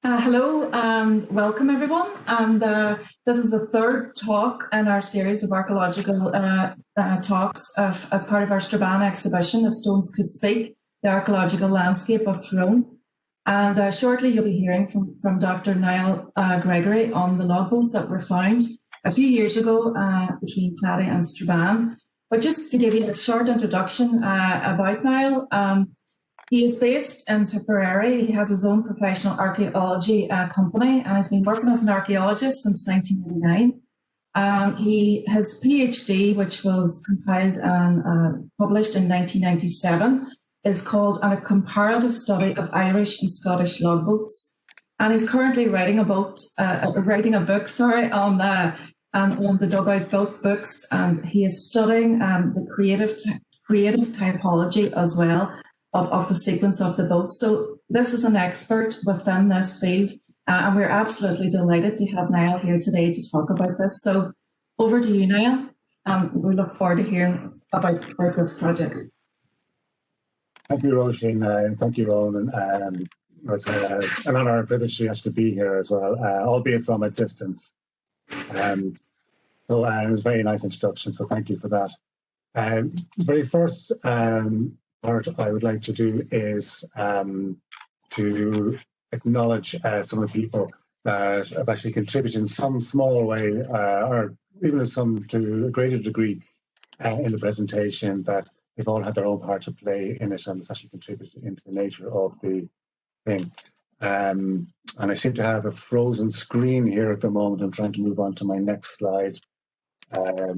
Hello and welcome everyone. And this is the third talk in our series of archaeological talks as part of our Strabane exhibition, If Stones Could Speak, the Archaeological Landscape of Tyrone. And shortly you'll be hearing from Dr. Niall Gregory on the logboats that were found a few years ago between Clady and Strabane. But just to give you a short introduction about Niall, he is based in Tipperary. He has his own professional archaeology company and has been working as an archaeologist since 1989. His PhD, which was compiled and published in 1997, is called A Comparative Study of Irish and Scottish Logboats. And he's currently writing a book on the Dugout Boat books, and he is studying the creative typology as well of the sequence of the boat. So this is an expert within this field, and we're absolutely delighted to have Niall here today to talk about this. So over to you, Niall, and we look forward to hearing about this project. Thank you, Roisin, and thank you, Ronan. It's an honour and privilege to actually be here as well, albeit from a distance. It was a very nice introduction, so thank you for that. The very first part I would like to do is to acknowledge some of the people that have actually contributed in some small way, or even to a greater degree in the presentation, that they've all had their own part to play in it, and it's actually contributed into the nature of the thing. And I seem to have a frozen screen here at the moment. I'm trying to move on to my next slide. Yeah,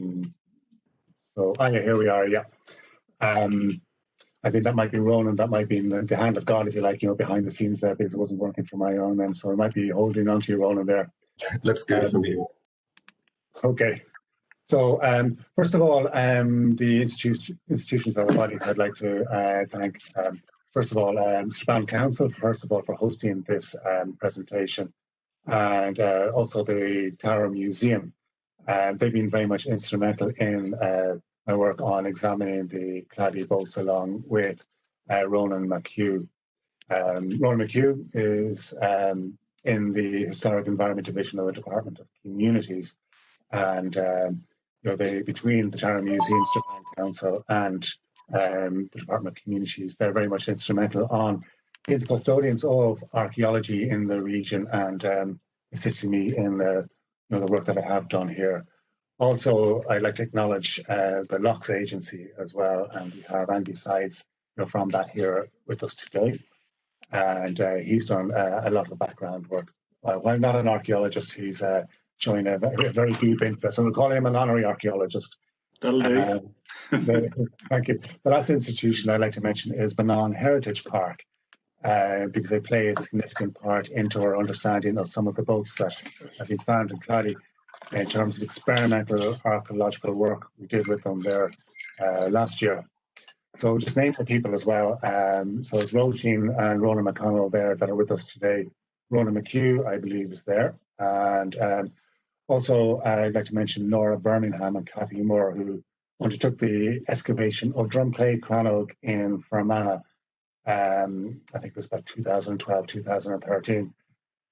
here we are, yeah. I think that might be Ronan, that might be in the hand of God, if you like, behind the scenes there, because it wasn't working for my own end. So I might be holding on to you, Ronan, there. Looks good for me. Okay. So first of all, the institutions and bodies I'd like to thank. First of all, Strabane Council, for hosting this presentation, and also the Tyrone Museum. They've been very much instrumental in my work on examining the Clady boats along with Ronan McHugh. Ronan McHugh is in the Historic Environment Division of the Department of Communities, and between the Tyrone Museum, Strabane Council, and the Department of Communities, they're very much instrumental on being the custodians of archaeology in the region and assisting me in the work that I have done here. Also, I'd like to acknowledge the Lochs Agency as well, and we have Andy Sides from that here with us today. And he's done a lot of the background work. While not an archaeologist, he's showing a very deep interest. So we'll call him an honorary archaeologist. That'll do. Thank you. The last institution I'd like to mention is Banán Heritage Park, because they play a significant part into our understanding of some of the boats that have been found in Clady, in terms of experimental archaeological work we did with them there last year. So just name the people as well. So it's Roisin and Ronan McConnell there that are with us today. Ronan McHugh, I believe, is there. And also I'd like to mention Nora Birmingham and Cathy Moore, who undertook the excavation of Drumclade Crannog in Fermanagh. I think it was about 2012, 2013.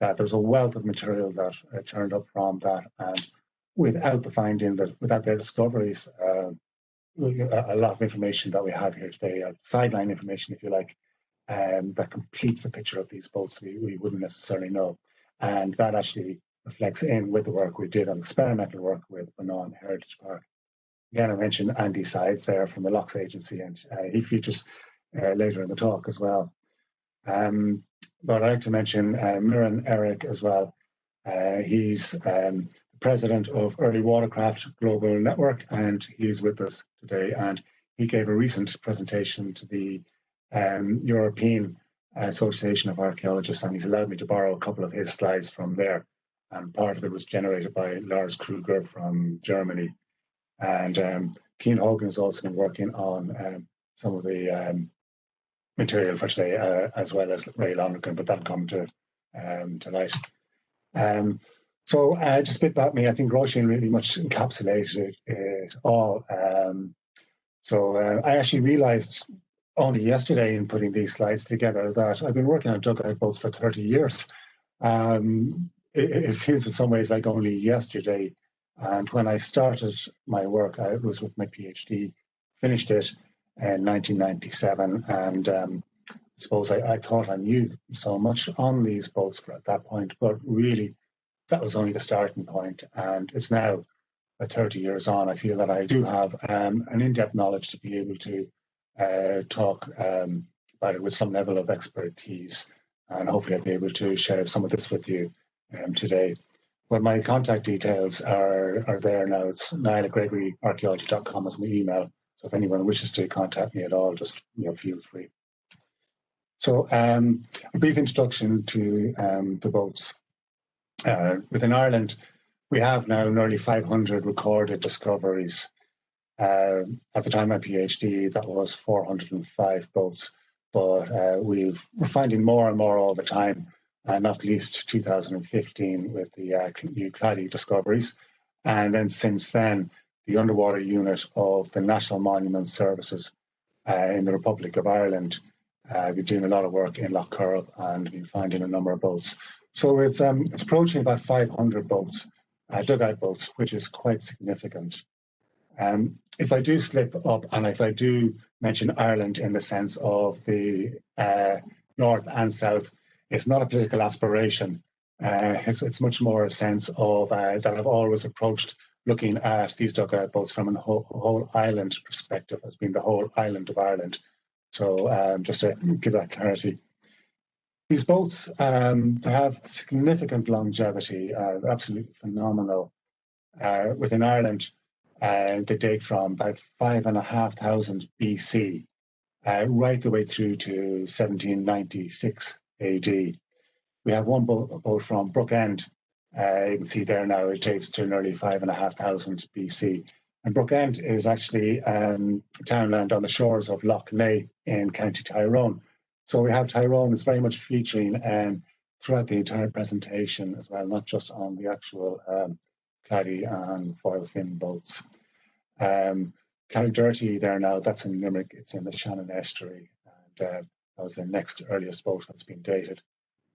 There was a wealth of material that turned up from that, and without their discoveries, a lot of information that we have here today, sideline information, if you like, that completes the picture of these boats we wouldn't necessarily know. And that actually reflects in with the work we did on experimental work with Banán Heritage Park. Again, I mentioned Andy Sides there from the Lochs Agency, and he features later in the talk as well. But I'd like to mention Miran Eric as well. He's president of Early Watercraft Global Network, and he's with us today. And he gave a recent presentation to the European Association of Archaeologists, and he's allowed me to borrow a couple of his slides from there. And part of it was generated by Lars Kruger from Germany. And Keane Hogan has also been working on some of the material for today, as well as Ray Lonergan, but that'll come to light. So just a bit about me. I think Roisin really much encapsulated it all. I actually realised only yesterday in putting these slides together that I've been working on dugout boats for 30 years. It feels in some ways like only yesterday. And when I started my work, I was with my PhD, finished it in 1997, and I suppose I thought I knew so much on these boats at that point, but really that was only the starting point. And it's now 30 years on, I feel that I do have an in-depth knowledge to be able to talk about it with some level of expertise. And hopefully I'll be able to share some of this with you today. But my contact details are there now. It's niall@gregoryarchaeology.com as my email. So if anyone wishes to contact me at all, just feel free. So a brief introduction to the boats. Within Ireland, we have now nearly 500 recorded discoveries. At the time of my PhD, that was 405 boats, but we're finding more and more all the time, not least 2015 with the new Clady discoveries. And then since then, the underwater unit of the National Monument Services in the Republic of Ireland, we're doing a lot of work in Lough Corrib and we're finding a number of boats. So it's approaching about 500 boats, dugout boats, which is quite significant. If I do slip up and if I do mention Ireland in the sense of the north and south, it's not a political aspiration. It's much more a sense of that I've always approached looking at these dugout boats from a whole island perspective as being the whole island of Ireland. So just to give that clarity. These boats, they have significant longevity. They're absolutely phenomenal. Within Ireland, they date from about 5,500 BC, right the way through to 1796 AD. We have one boat from Brookend. You can see there now it dates to nearly 5,500 BC. And Brookend is actually townland on the shores of Lough Neagh in County Tyrone. So we have Tyrone is very much featuring throughout the entire presentation as well, not just on the actual Clady and Foyle fin boats. Carrick-Dirty there now, that's in Limerick, it's in the Shannon Estuary, and that was the next earliest boat that's been dated.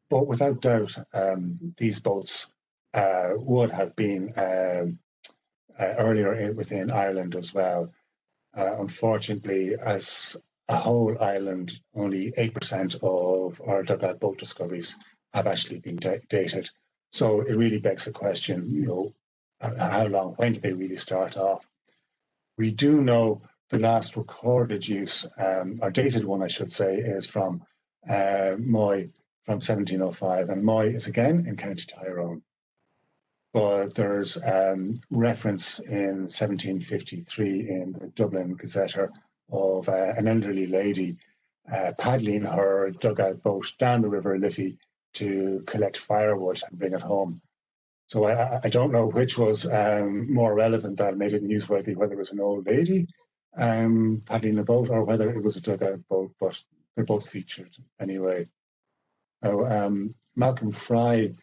But without doubt, these boats would have been earlier within Ireland as well. Unfortunately, as a whole island, only 8% of our dugout boat discoveries have actually been dated. So it really begs the question, how long, when did they really start off? We do know the last recorded use, or dated one, I should say, is from Moy from 1705, and Moy is again in County Tyrone. But there's reference in 1753 in the Dublin Gazetteer of an elderly lady paddling her dugout boat down the River Liffey to collect firewood and bring it home. So I don't know which was more relevant that made it newsworthy, whether it was an old lady paddling a boat or whether it was a dugout boat, but they both featured anyway. Now, Malcolm Fry,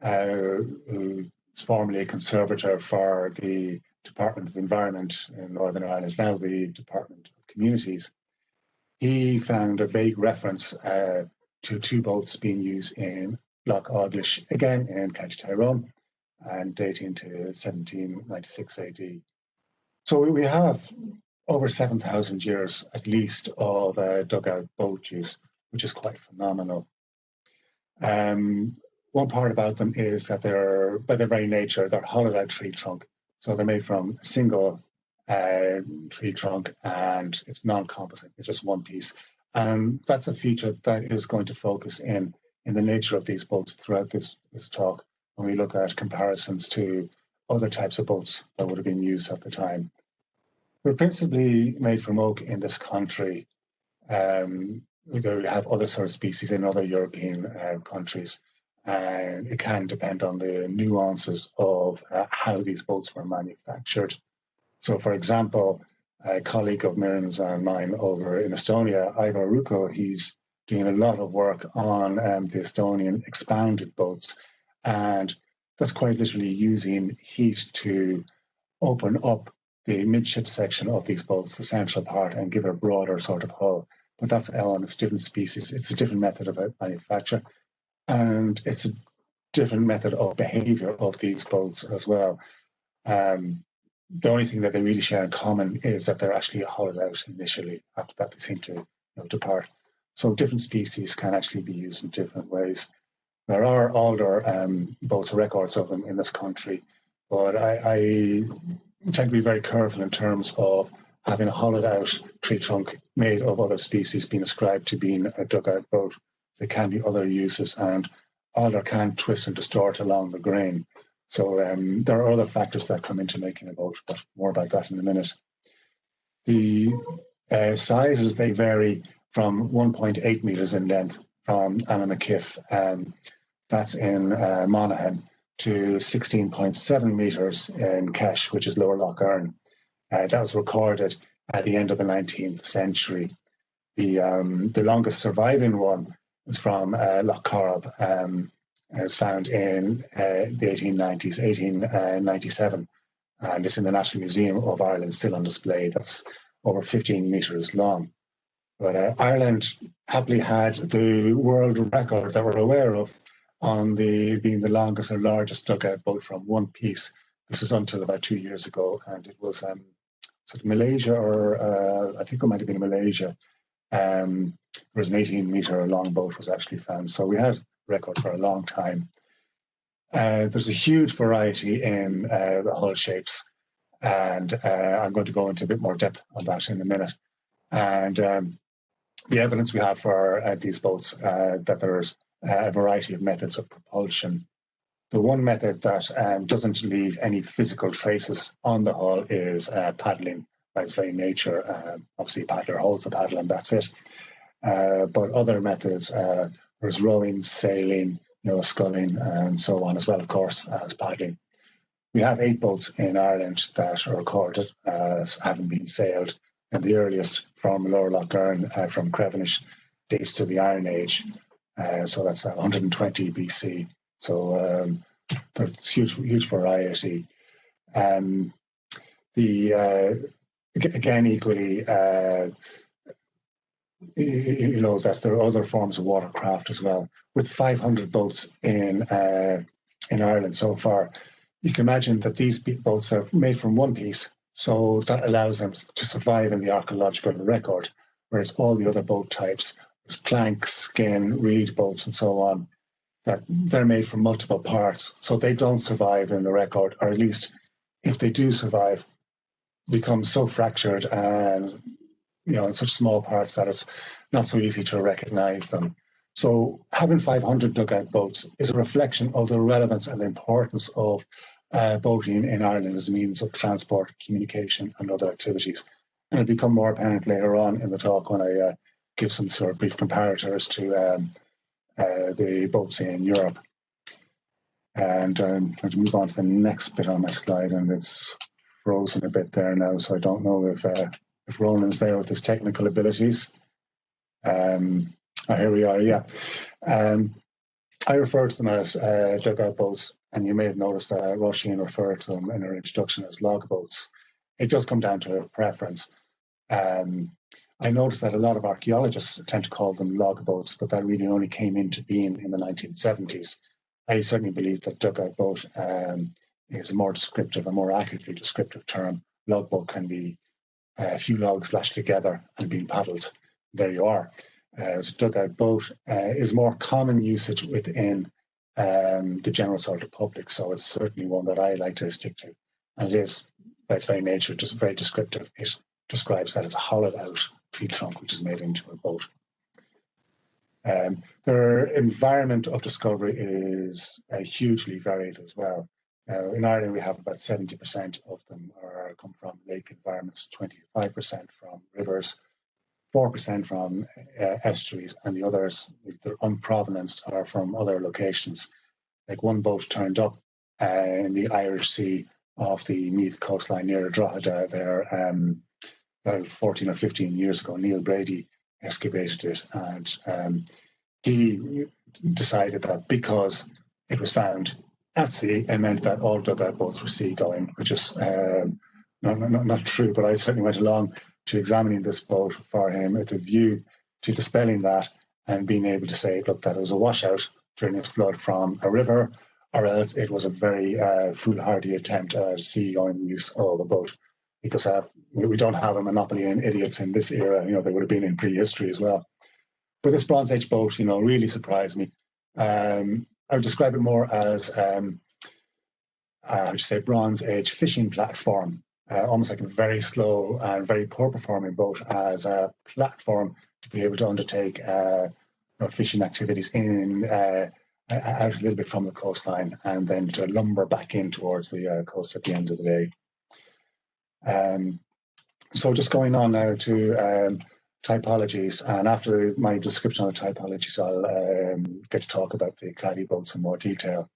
who was formerly a conservator for the Department of the Environment in Northern Ireland, now the Department of Communities, he found a vague reference to two boats being used in Loch Auglish, again in County Tyrone, and dating to 1796 AD. So we have over 7,000 years at least of dugout boat use, which is quite phenomenal. One part about them is that they're, by their very nature, they're hollowed out tree trunk. So they're made from a single tree trunk and it's non-composite, it's just one piece. And that's a feature that is going to focus in the nature of these boats throughout this talk when we look at comparisons to other types of boats that would have been used at the time. We're principally made from oak in this country. We have other sort of species in other European countries, and it can depend on the nuances of how these boats were manufactured. So, for example, a colleague of Mirren's and mine over in Estonia, Ivar Rukl, he's doing a lot of work on the Estonian expanded boats, and that's quite literally using heat to open up the midship section of these boats, the central part, and give it a broader sort of hull. But that's on, it's different species, it's a different method of manufacture, and it's different method of behaviour of these boats as well. The only thing that they really share in common is that they're actually hollowed out initially. After that, they seem to depart. So different species can actually be used in different ways. There are older boats, records of them in this country, but I tend to be very careful in terms of having a hollowed out tree trunk made of other species being ascribed to being a dugout boat. There can be other uses, and alder can twist and distort along the grain. So there are other factors that come into making a boat, but more about that in a minute. The sizes, they vary from 1.8 metres in length from Annanakiff, that's in Monaghan, to 16.7 metres in Kesh, which is Lower Lough Erne. That was recorded at the end of the 19th century. The longest surviving one is from Lough Corrib. It was found in the 1890s, 1897, and it's in the National Museum of Ireland, still on display. That's over 15 metres long. But Ireland happily had the world record that we're aware of on being the longest or largest dugout boat from one piece. This is until about 2 years ago, and it was Malaysia, or I think it might have been Malaysia. There was an 18-metre long boat was actually found. So we had record for a long time. There's a huge variety in the hull shapes, and I'm going to go into a bit more depth on that in a minute. And the evidence we have for these boats, that there's a variety of methods of propulsion. The one method that doesn't leave any physical traces on the hull is paddling by its very nature. Obviously, a paddler holds the paddle and that's it. But other methods, there's rowing, sailing, sculling, and so on, as well, of course, as paddling. We have 8 boats in Ireland that are recorded as having been sailed, and the earliest from Lower Lough Erne, from Crevenish, dates to the Iron Age. So that's 120 BC. So there's huge variety. Again, equally, that there are other forms of watercraft as well. With 500 boats in Ireland so far, you can imagine that these boats are made from one piece, so that allows them to survive in the archaeological record, whereas all the other boat types, there's planks, skin, reed boats, and so on, that they're made from multiple parts, so they don't survive in the record, or at least if they do survive, become so fractured and in such small parts that it's not so easy to recognize them. So having 500 dugout boats is a reflection of the relevance and the importance of boating in Ireland as a means of transport, communication, and other activities. And it'll become more apparent later on in the talk when I give some sort of brief comparators to the boats in Europe. And I'm trying to move on to the next bit on my slide, and it's frozen a bit there now, so I don't know if Roland's there with his technical abilities. Here we are, yeah. I refer to them as dugout boats, and you may have noticed that Roisin referred to them in her introduction as logboats. It does come down to preference. I noticed that a lot of archaeologists tend to call them logboats, but that really only came into being in the 1970s. I certainly believe that dugout boat is a more descriptive, a more accurately descriptive term. Logboat can be a few logs lashed together and being paddled. There you are. So dugout boat is more common usage within the general sort of public, so it's certainly one that I like to stick to. And it is, by its very nature, just very descriptive. It describes that it's a hollowed out tree trunk which is made into a boat. Their environment of discovery is hugely varied as well. In Ireland, we have about 70% of them come from lake environments, 25% from rivers, 4% from estuaries, and the others, they're unprovenanced, are from other locations. Like one boat turned up in the Irish Sea off the Meath coastline near Drogheda there about 14 or 15 years ago. Neil Brady excavated it, and he decided that because it was found at sea, it meant that all dugout boats were seagoing, which is not true, but I certainly went along to examining this boat for him with a view to dispelling that and being able to say, look, that it was a washout during its flood from a river, or else it was a very foolhardy attempt at seagoing use of a boat, because we don't have a monopoly in idiots in this era. You know, they would have been in prehistory as well. But this Bronze Age boat, you know, really surprised me. I would describe it more as, how would you say, Bronze Age fishing platform, almost like a very slow and very poor performing boat as a platform to be able to undertake fishing activities in out a little bit from the coastline, and then to lumber back in towards the coast at the end of the day. So just going on now to typologies, and after my description of the typologies, I'll get to talk about the Clady boats in more detail.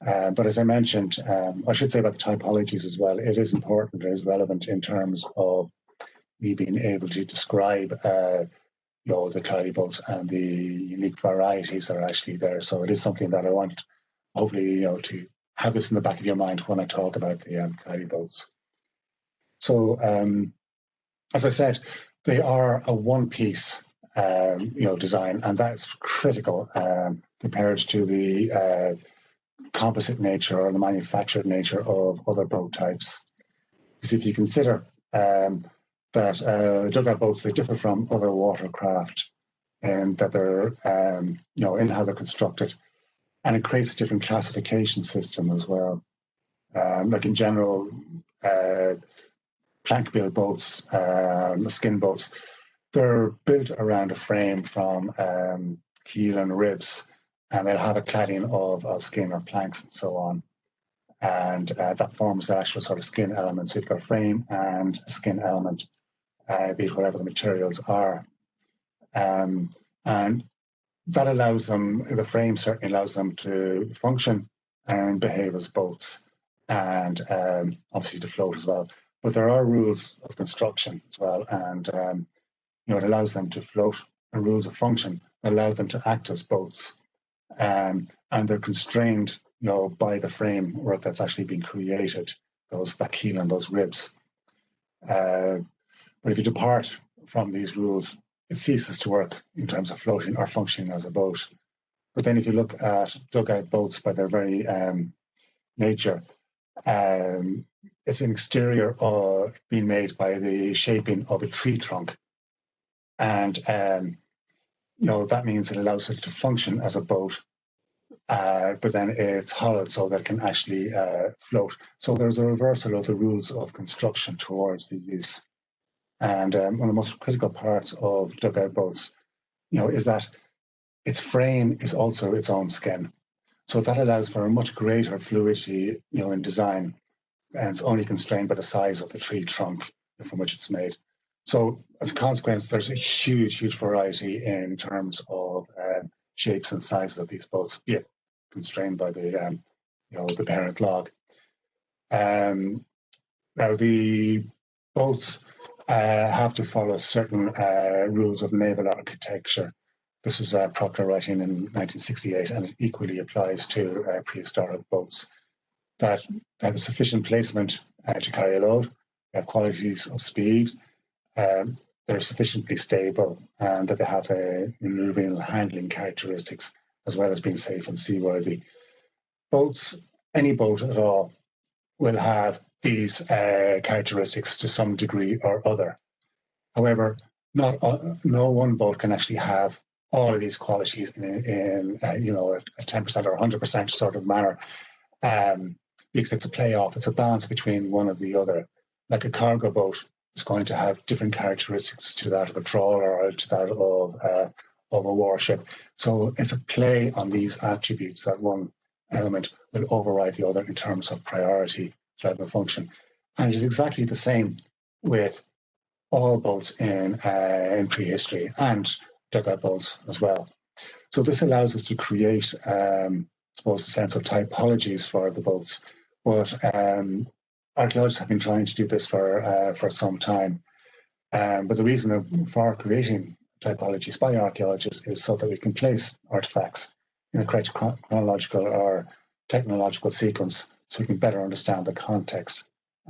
But as I mentioned, I should say about the typologies as well, it is important, it is relevant in terms of me being able to describe the Clady boats and the unique varieties that are actually there. So it is something that I want, hopefully, to have this in the back of your mind when I talk about the Clady boats. So, as I said, they are a one-piece, design, and that's critical compared to the composite nature or the manufactured nature of other boat types. Because if you consider that dugout boats, they differ from other watercraft and that they're, in how they're constructed, and it creates a different classification system as well. Like in general, plank built boats, skin boats, they're built around a frame from keel and ribs, and they'll have a cladding of skin or planks and so on. And that forms the actual sort of skin element. So you've got a frame and a skin element, be it whatever the materials are. And that allows them, the frame certainly allows them to function and behave as boats, and obviously to float as well. But there are rules of construction as well, and it allows them to float, and rules of function that allows them to act as boats. And they're constrained, by the framework that's actually been created, that keel and those ribs. But if you depart from these rules, it ceases to work in terms of floating or functioning as a boat. But then if you look at dugout boats by their very nature, it's an exterior being made by the shaping of a tree trunk. And, that means it allows it to function as a boat, but then it's hollowed so that it can actually float. So there's a reversal of the rules of construction towards the use. And one of the most critical parts of dugout boats, is that its frame is also its own skin. So that allows for a much greater fluidity, in design, and it's only constrained by the size of the tree trunk from which it's made. So as a consequence, there's a huge, huge variety in terms of shapes and sizes of these boats, be it constrained by the, the parent log. Now the boats have to follow certain rules of naval architecture. This was Proctor writing in 1968, and it equally applies to prehistoric boats that have a sufficient placement to carry a load, have qualities of speed, they're sufficiently stable, and that they have the maneuvering and handling characteristics, as well as being safe and seaworthy. Boats, any boat at all, will have these characteristics to some degree or other. However, no one boat can actually have all of these qualities in a 10% or 100% sort of manner, because it's a play-off, it's a balance between one and the other. Like a cargo boat is going to have different characteristics to that of a trawler or to that of a warship. So it's a play on these attributes that one element will override the other in terms of priority, level of function. And it is exactly the same with all boats in prehistory, and dugout boats as well. So this allows us to create, I suppose, a sense of typologies for the boats. But archaeologists have been trying to do this for some time. But the reason for creating typologies by archaeologists is so that we can place artifacts in a correct chronological or technological sequence, so we can better understand the context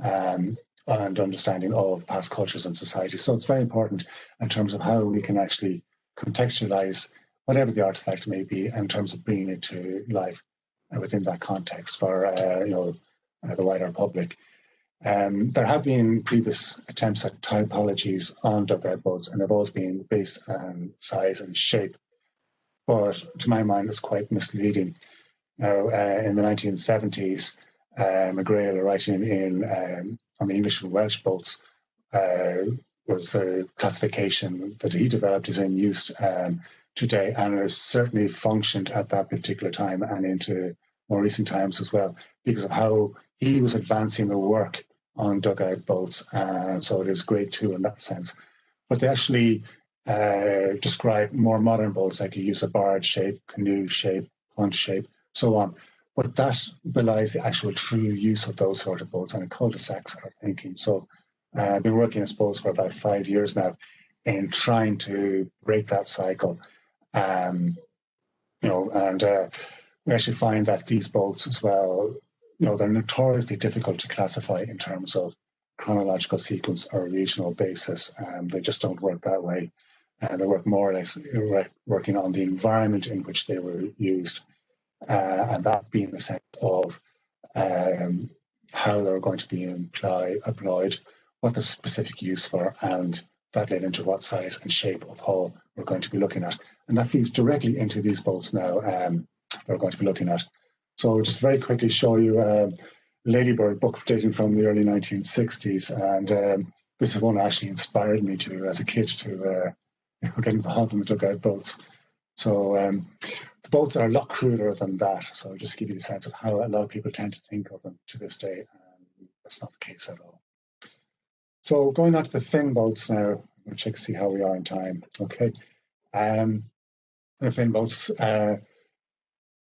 and understanding of past cultures and societies. So it's very important in terms of how we can actually contextualize whatever the artifact may be, in terms of bringing it to life within that context for the wider public. There have been previous attempts at typologies on dugout boats, and they've always been based on size and shape, but to my mind, it's quite misleading. Now, in the 1970s, McGrail, writing on the English and Welsh boats, was the classification that he developed is in use today, and has certainly functioned at that particular time and into more recent times as well, because of how he was advancing the work on dugout boats. So it is a great tool in that sense. But they actually describe more modern boats, like you use a barge shape, canoe shape, punt shape, so on. But that belies the actual true use of those sort of boats, and cul-de-sacs are thinking. So I've been working, I suppose, for about 5 years now in trying to break that cycle. And we actually find that these boats as well, they're notoriously difficult to classify in terms of chronological sequence or regional basis. They just don't work that way. They work more or less working on the environment in which they were used, and that being the sense of how they're going to be employed, what their specific use for, and that led into what size and shape of hull we're going to be looking at. And that feeds directly into these boats now that we're going to be looking at. So just very quickly show you Ladybird book dating from the early 1960s. And this is one that actually inspired me to, as a kid, to get involved in the dugout boats. So the boats are a lot cruder than that. So just to give you the sense of how a lot of people tend to think of them to this day. That's not the case at all. So going on to the Finn boats now, we'll check to see how we are in time. Okay. The Finn boats,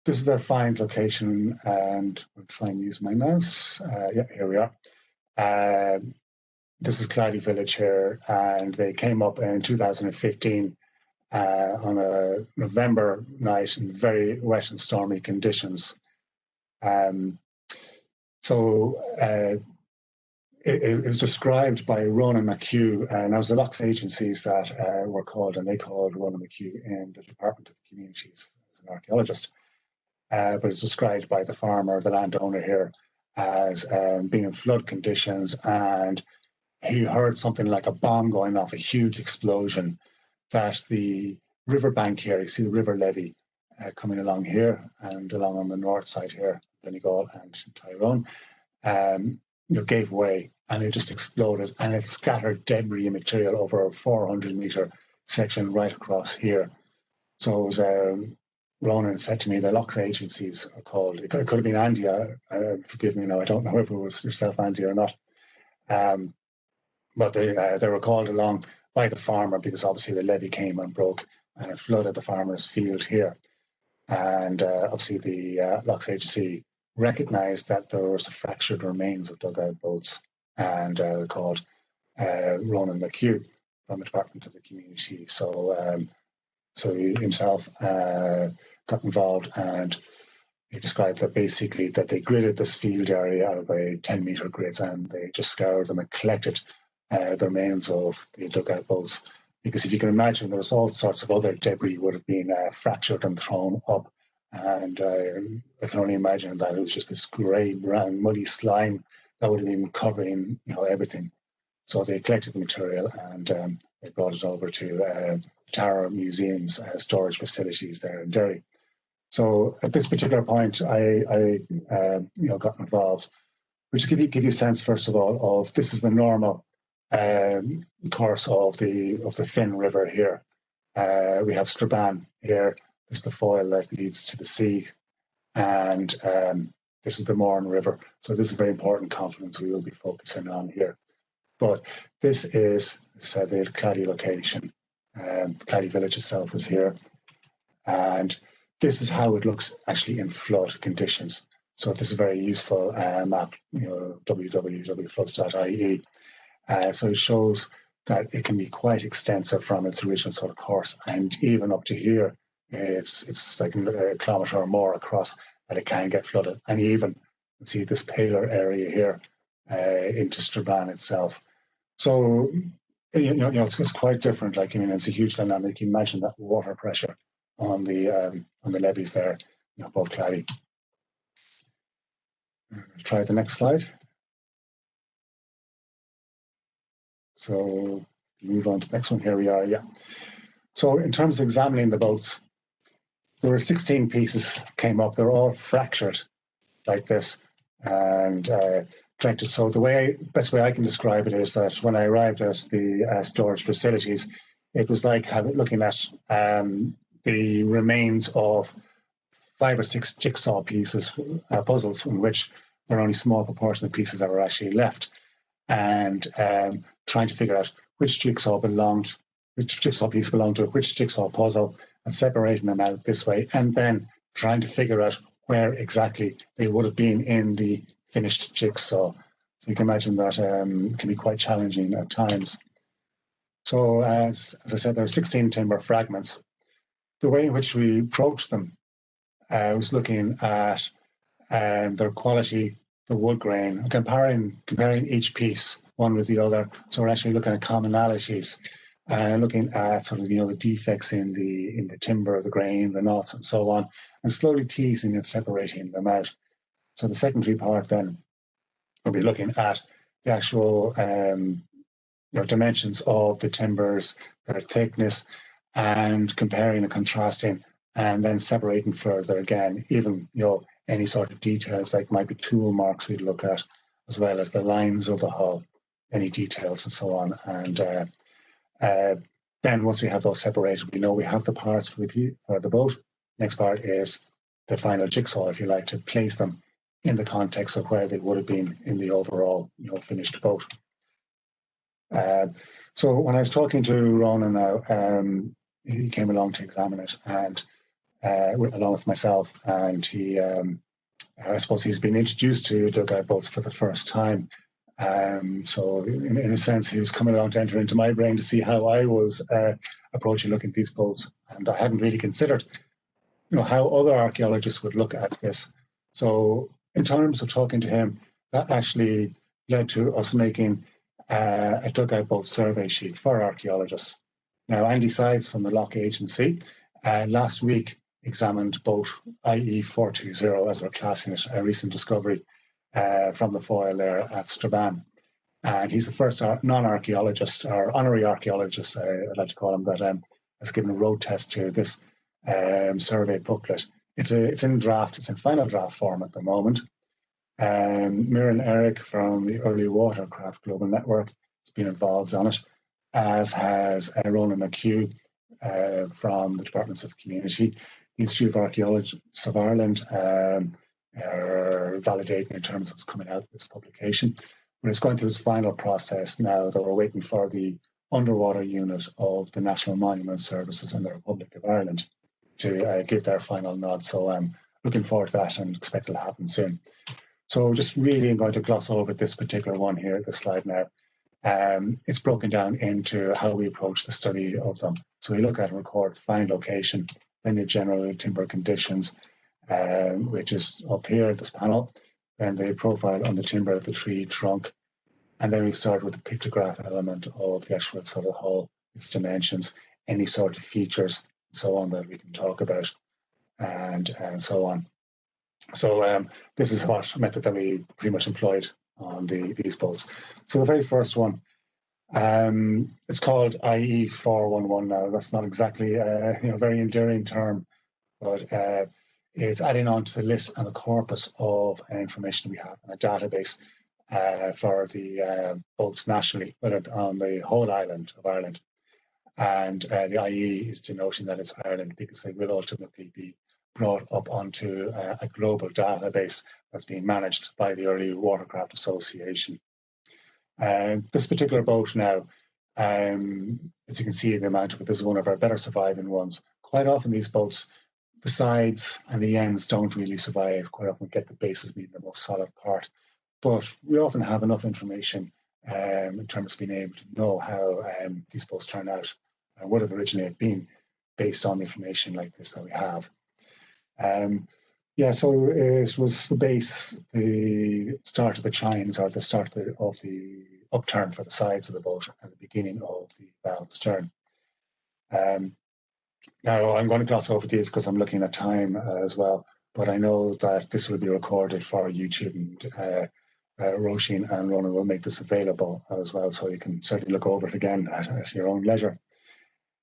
this is their find location, and we'll try and use my mouse. Yeah, here we are. This is Clady village here, and they came up in 2015 on a November night in very wet and stormy conditions. It was described by Ronan McHugh, and it was the Lochs agencies that were called, and they called Ronan McHugh in the Department of Communities as an archaeologist. But it's described by the farmer, the landowner here, as being in flood conditions, and he heard something like a bomb going off, a huge explosion, that the riverbank here, you see the river levee coming along here and along on the north side here, Donegal and Tyrone, gave way, and it just exploded, and it scattered debris and material over a 400-metre section right across here. So it was, Ronan said to me, the Lochs agencies are called. It could have been Andy, forgive me now, I don't know if it was yourself, Andy, or not. But they were called along by the farmer, because obviously the levee came and broke and it flooded the farmer's field here. And obviously the Lochs agency recognised that there was fractured remains of dugout boats, and they called Ronan McHugh from the Department of the Community. So he himself got involved, and he described that basically that they gridded this field area out of a 10-metre grid, and they just scoured them and collected the remains of the dugout boats. Because if you can imagine, there was all sorts of other debris would have been fractured and thrown up. And I can only imagine that it was just this grey, brown, muddy slime that would have been covering, everything. So they collected the material, and they brought it over to Tara Museum's storage facilities there in Derry. So at this particular point, I got involved, which give you a sense, first of all, of this is the normal course of the Finn River here. We have Strabane here. This is the Foyle that leads to the sea, and this is the Mourne River. So this is a very important confluence we will be focusing on here. But this is, the Clady location. Clady village itself is here, and this is how it looks actually in flood conditions. So this is a very useful map, www.floods.ie. So it shows that it can be quite extensive from its original sort of course, and even up to here, it's like a kilometre or more across that it can get flooded. And even see this paler area here into Strabane itself. So it's quite different. It's a huge dynamic. You imagine that water pressure on the levees there, above Clady. Try the next slide. So move on to the next one. Here we are. Yeah. So in terms of examining the boats, there were 16 pieces came up. They're all fractured like this and collected. So the best way I can describe it is that when I arrived at the storage facilities, it was like looking at the remains of 5 or 6 jigsaw pieces, puzzles, in which there are only a small proportion of pieces that were actually left, and trying to figure out which jigsaw piece belonged to which jigsaw puzzle, and separating them out this way, and then trying to figure out where exactly they would have been in the finished jigsaw. So you can imagine that can be quite challenging at times. So as I said, there are 16 timber fragments. The way in which we approached them was looking at their quality, the wood grain, and comparing each piece one with the other. So we're actually looking at commonalities and looking at sort of the defects in the timber, the grain, the knots, and so on, and slowly teasing and separating them out. So the secondary part then will be looking at the actual dimensions of the timbers, their thickness, and comparing and contrasting, and then separating further again, even any sort of details like might be tool marks we'd look at, as well as the lines of the hull, any details and so on. And then once we have those separated, we know we have the parts for the boat. Next part is the final jigsaw, if you like, to place them in the context of where they would have been in the overall finished boat. So when I was talking to Ronan now, he came along to examine it, and along with myself, and he, I suppose he's been introduced to dugout boats for the first time. So in a sense, he was coming along to enter into my brain to see how I was approaching looking at these boats, and I hadn't really considered, how other archaeologists would look at this. So in terms of talking to him, that actually led to us making a dugout boat survey sheet for archaeologists. Now, Andy Sides from the Loch Agency last week examined boat IE 420, as we're classing it, a recent discovery from the Foyle there at Strabane. And he's the first non-archaeologist, or honorary archaeologist, I'd like to call him, that has given a road test to this survey booklet. It's in final draft form at the moment. Mirren Eric from the Early Watercraft Global Network has been involved on it, as has Ronan McHugh from the Departments of Community. The Institute of Archaeologists of Ireland are validating in terms of what's coming out of this publication. But it's going through its final process now that we're waiting for the underwater unit of the National Monument Services in the Republic of Ireland to give their final nod. So I'm looking forward to that and expect it'll happen soon. So just really I'm going to gloss over this particular one here, this slide now. It's broken down into how we approach the study of them. So we look at and record find location, then the general timber conditions, which is up here, this panel, then the profile on the timber of the tree trunk, and then we start with the pictograph element of the actual sort of hull, its dimensions, any sort of features, so on that we can talk about, and so on. So this is what method that we pretty much employed on these boats. So the very first one, it's called IE 411 now. That's not exactly a very enduring term, but it's adding on to the list and the corpus of information we have in a database for the boats nationally, but on the whole island of Ireland. And the IE is denoting that it's Ireland because they will ultimately be brought up onto a global database that's being managed by the Early Watercraft Association. This particular boat now, as you can see the amount of it, this is one of our better surviving ones. Quite often these boats, the sides and the ends don't really survive. Quite often we get the bases being the most solid part. But we often have enough information in terms of being able to know how these boats turn out and would have originally been based on the information like this that we have. So it was the base, the start of the chines, or the start of the upturn for the sides of the boat and the beginning of the bow and stern. Now, I'm going to gloss over these because I'm looking at time as well, but I know that this will be recorded for YouTube, and Roisin and Ronan will make this available as well, so you can certainly look over it again at your own leisure.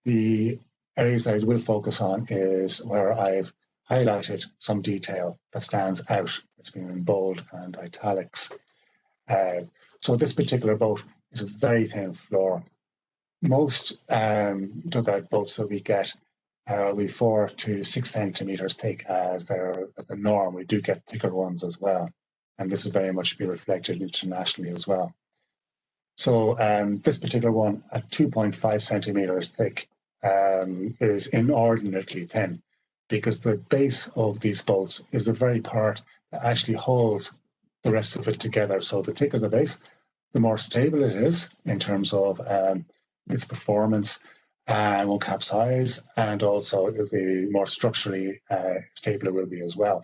The areas that I will focus on is where I've highlighted some detail that stands out. It's been in bold and italics. So this particular boat is a very thin floor. Most dugout boats that we get will be 4 to 6 centimeters thick as the norm. We do get thicker ones as well, and this is very much be reflected internationally as well. So this particular one at 2.5 centimeters thick is inordinately thin, because the base of these boats is the very part that actually holds the rest of it together. So the thicker the base, the more stable it is in terms of its performance, and won't capsize, and also the more structurally stable it will be as well.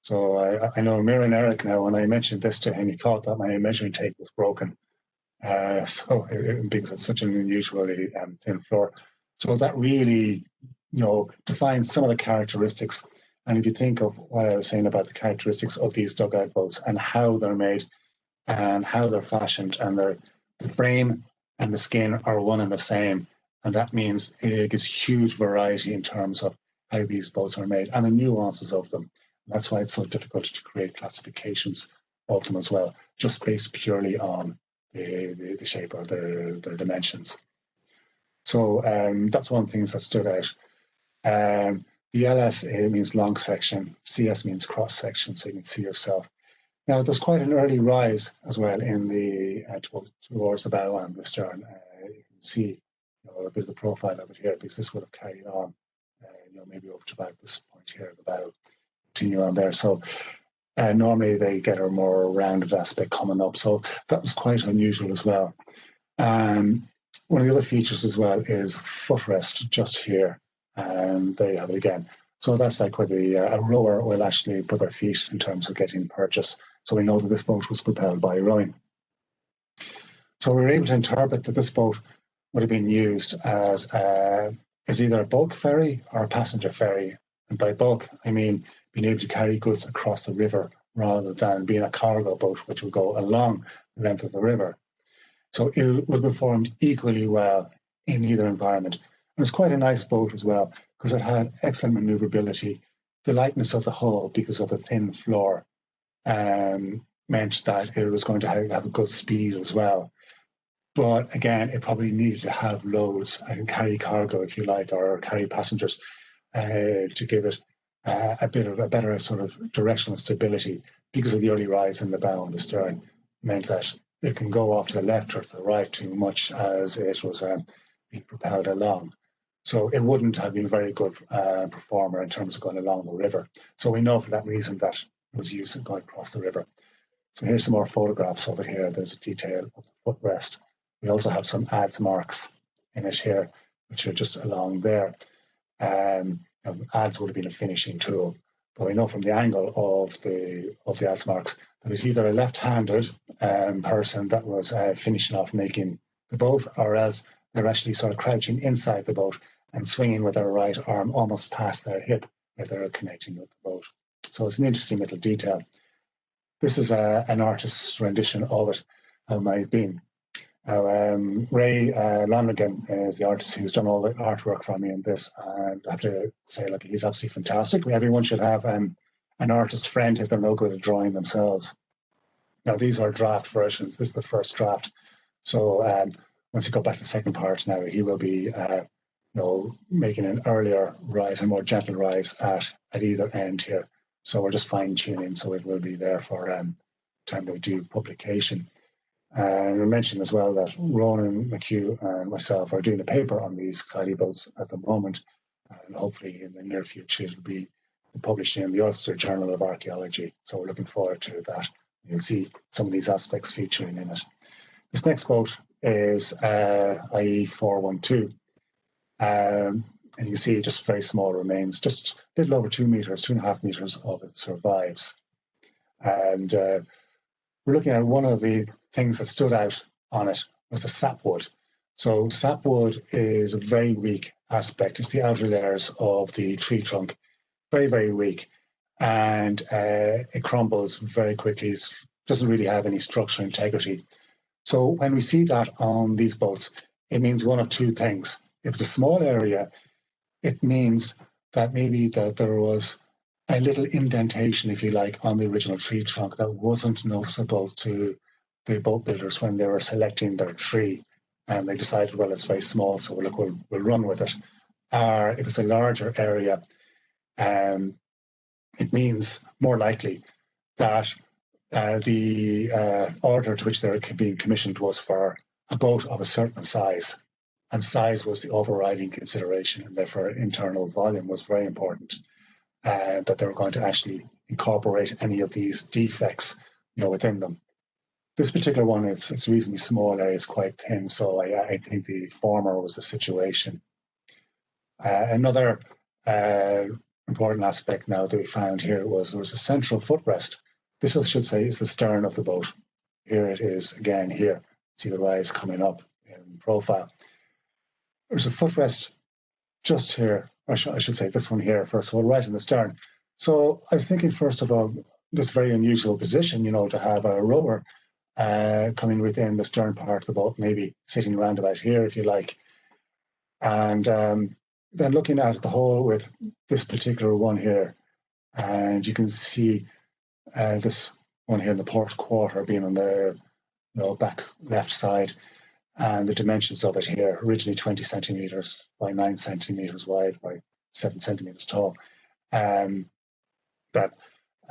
So I know Mira and Eric now, when I mentioned this to him, he thought that my measuring tape was broken. Because it's such an unusually thin floor. So that really, defines some of the characteristics. And if you think of what I was saying about the characteristics of these dugout boats and how they're made and how they're fashioned, and the frame and the skin are one and the same, and that means it gives huge variety in terms of how these boats are made and the nuances of them. That's why it's so difficult to create classifications of them as well, just based purely on the shape or their dimensions. So that's one of the things that stood out. The LS means long section, CS means cross section, so you can see yourself. Now, there's quite an early rise as well in the towards the bow and the stern. You can see a bit of the profile of it here, because this would have carried on, maybe over to about this point here of the bow, continue on there. So normally they get a more rounded aspect coming up, so that was quite unusual as well. One of the other features as well is footrest just here, and there you have it again. So that's like where a rower will actually put their feet in terms of getting purchase. So we know that this boat was propelled by rowing. So we were able to interpret that this boat would have been used as either a bulk ferry or a passenger ferry. And by bulk, I mean being able to carry goods across the river rather than being a cargo boat, which would go along the length of the river. So it would perform equally well in either environment. And it's quite a nice boat as well, because it had excellent maneuverability. The lightness of the hull, because of the thin floor, meant that it was going to have a good speed as well. But again, it probably needed to have loads and carry cargo, if you like, or carry passengers to give it a better sort of directional stability, because of the early rise in the bow and the stern, meant that it can go off to the left or to the right too much as it was being propelled along. So it wouldn't have been a very good performer in terms of going along the river. So we know for that reason that it was used in going across the river. So here's some more photographs of it here. There's a detail of the footrest. We also have some adze marks in it here, which are just along there. Adze would have been a finishing tool, but we know from the angle of the adze marks that it was either a left-handed person that was finishing off making the boat, or else they're actually sort of crouching inside the boat and swinging with their right arm almost past their hip where they're connecting with the boat. So it's an interesting little detail. This is an artist's rendition of it, how it might have been. Ray Lonergan is the artist who's done all the artwork for me in this, and I have to say, look, he's absolutely fantastic. Everyone should have an artist friend if they're no good at drawing themselves. Now, these are draft versions. This is the first draft. So once you go back to the second part now, he will be making an earlier rise, a more gentle rise at either end here. So we're just fine-tuning, so it will be there for time we do publication. And we mentioned as well that Ronan McHugh and myself are doing a paper on these Clady boats at the moment, and hopefully in the near future it'll be published in the Ulster Journal of Archaeology. So we're looking forward to that. You'll see some of these aspects featuring in it. This next boat is IE 412. And you can see just very small remains, just a little over 2 meters, 2.5 meters of it survives. And we're looking at one of the things that stood out on it was the sapwood. So sapwood is very weak aspect is the outer layers of the tree trunk, very, very weak, and it crumbles very quickly. It doesn't really have any structural integrity. So when we see that on these boats, it means one of two things. If it's a small area, it means that maybe that there was a little indentation, if you like, on the original tree trunk that wasn't noticeable to the boat builders when they were selecting their tree. And they decided, well, it's very small, so look, we'll run with it. Or if it's a larger area, it means more likely that the order to which they're being commissioned was for a boat of a certain size. And size was the overriding consideration, and therefore internal volume was very important, that they were going to actually incorporate any of these defects within them. This particular one, it's reasonably small area, it's quite thin, so I think the former was the situation. Another important aspect now that we found here was there was a central footrest. This, I should say, is the stern of the boat. Here it is again here. See the rise coming up in profile. There's a footrest just here, or I should say this one here, first of all, right in the stern. So I was thinking, first of all, this very unusual position, to have a rower coming within the stern part of the boat, maybe sitting around about here, if you like. And then looking at the whole with this particular one here, and you can see this one here in the port quarter being on the back left side, and the dimensions of it here, originally 20 centimeters by 9 centimeters wide by 7 centimeters tall. That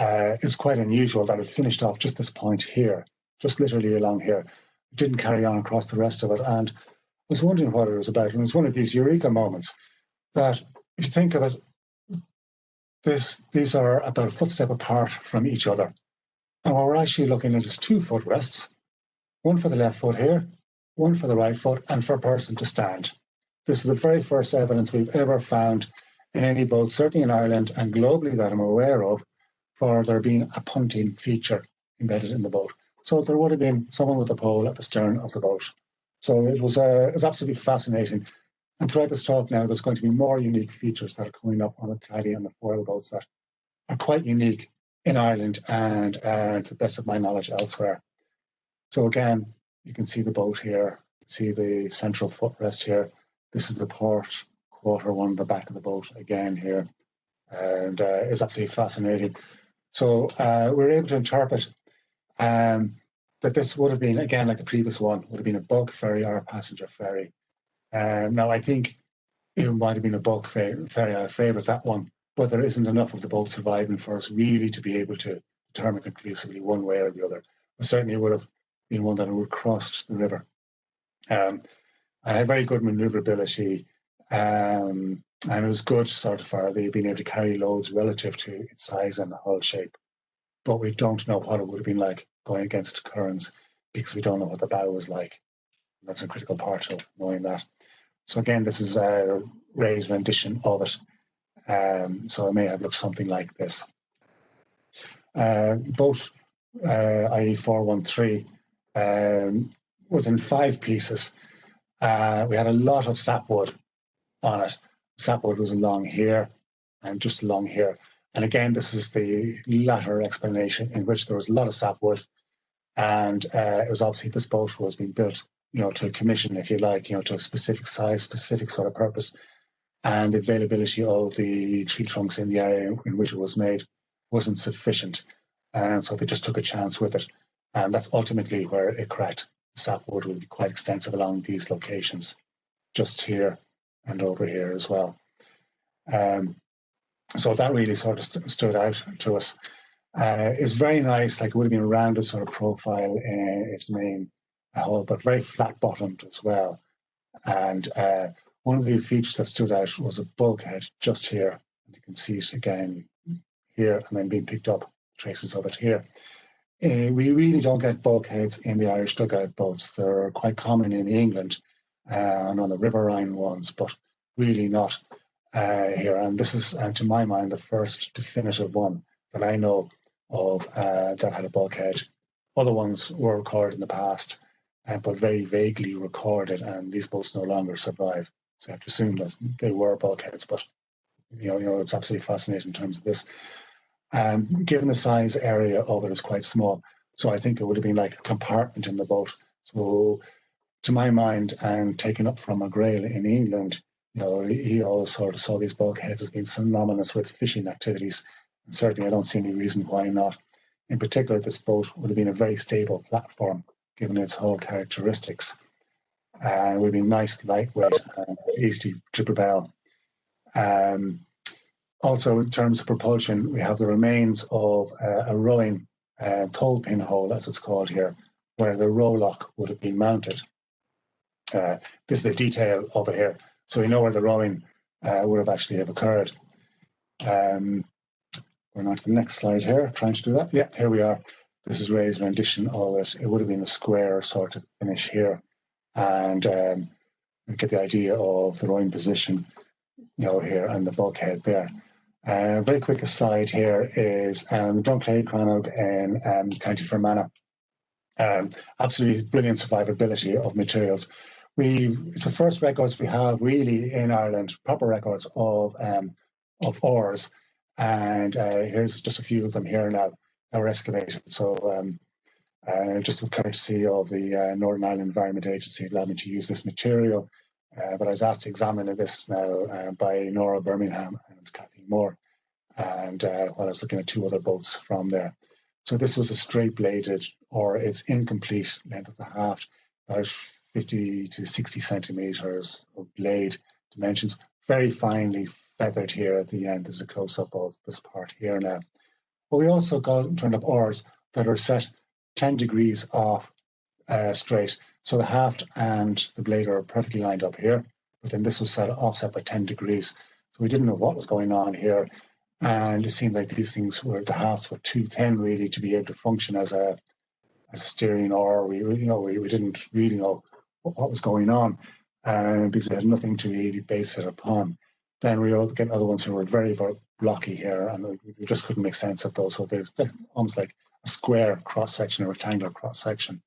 it's quite unusual that it finished off just this point here, just literally along here. It didn't carry on across the rest of it, and I was wondering what it was about. And it was one of these eureka moments that, if you think of it, these are about a footstep apart from each other. And what we're actually looking at is 2 footrests, one for the left foot here, one for the right foot, and for a person to stand. This is the very first evidence we've ever found in any boat, certainly in Ireland and globally that I'm aware of, for there being a punting feature embedded in the boat. So there would have been someone with a pole at the stern of the boat. So it was absolutely fascinating. And throughout this talk now, there's going to be more unique features that are coming up on the Clady and the Foyle boats that are quite unique in Ireland and, to the best of my knowledge, elsewhere. So again, you can see the boat here, you can see the central footrest here. This is the port quarter one, the back of the boat again here. And it's absolutely fascinating. So we're able to interpret that this would have been, again, like the previous one, would have been a bulk ferry or a passenger ferry. Now, I think it might have been a bulk ferry. I favourite that one, but there isn't enough of the boat surviving for us really to be able to determine conclusively one way or the other. But certainly it would have been one that would have crossed the river. And had very good manoeuvrability, and it was good sort of for they being able to carry loads relative to its size and the hull shape. But we don't know what it would have been like going against currents because we don't know what the bow was like. And that's a critical part of knowing that. So again, this is a Ray's rendition of it. So it may have looked something like this. Boat IE 413 was in 5 pieces. We had a lot of sapwood on it. Sapwood was along here and just along here. And again, this is the latter explanation in which there was a lot of sapwood, and it was obviously this boat was being built, to a commission, if you like, to a specific size, specific sort of purpose, and the availability of the tree trunks in the area in which it was made wasn't sufficient, and so they just took a chance with it, and that's ultimately where it cracked. Sapwood would be quite extensive along these locations, just here and over here as well. So that really sort of stood out to us. It's very nice, like it would have been a rounded sort of profile in its main hull, but very flat bottomed as well. And one of the features that stood out was a bulkhead just here. And you can see it again here and then being picked up, traces of it here. We really don't get bulkheads in the Irish dugout boats. They're quite common in England and on the riverine ones, but really not here. And this is, to my mind, the first definitive one that I know of that had a bulkhead. Other ones were recorded in the past, but very vaguely recorded, and these boats no longer survive. So I have to assume that they were bulkheads, but it's absolutely fascinating in terms of this. Given the size area of it is quite small, so I think it would have been like a compartment in the boat. So to my mind, and taken up from a Grail in England, he always sort of saw these bulkheads as being synonymous with fishing activities. And certainly I don't see any reason why not. In particular, this boat would have been a very stable platform, given its hull characteristics. It would have been nice, lightweight, easy to propel. Also, in terms of propulsion, we have the remains of a rowing thole pin hole, as it's called here, where the rowlock would have been mounted. This is the detail over here. So we know where the rowing would have actually have occurred. Going on to the next slide here, trying to do that. Yeah, here we are. This is Ray's rendition of it. It would have been a square sort of finish here. And we get the idea of the rowing position, here, and the bulkhead there. Very quick aside here is the Clady Crannog in County Fermanagh. Absolutely brilliant survivability of materials. It's the first records we have really in Ireland, proper records of ores, and here's just a few of them here now that were excavated. So just with courtesy of the Northern Ireland Environment Agency, allowed me to use this material. But I was asked to examine this now by Nora Birmingham and Kathy Moore, and while I was looking at two other boats from there. So this was a straight-bladed, or its incomplete length of the haft, about 50 to 60 centimetres of blade dimensions, very finely feathered here at the end. There's a close-up of this part here now. But we also turned up oars that are set 10 degrees off straight. So the haft and the blade are perfectly lined up here, but then this was set offset by 10 degrees. So we didn't know what was going on here. And it seemed like these things the hafts were too thin really to be able to function as a steering oar. We didn't really know what was going on because we had nothing to really base it upon. Then we were getting other ones who were very, very blocky here, and we just couldn't make sense of those. So there's almost like a square cross-section, a rectangular cross-section.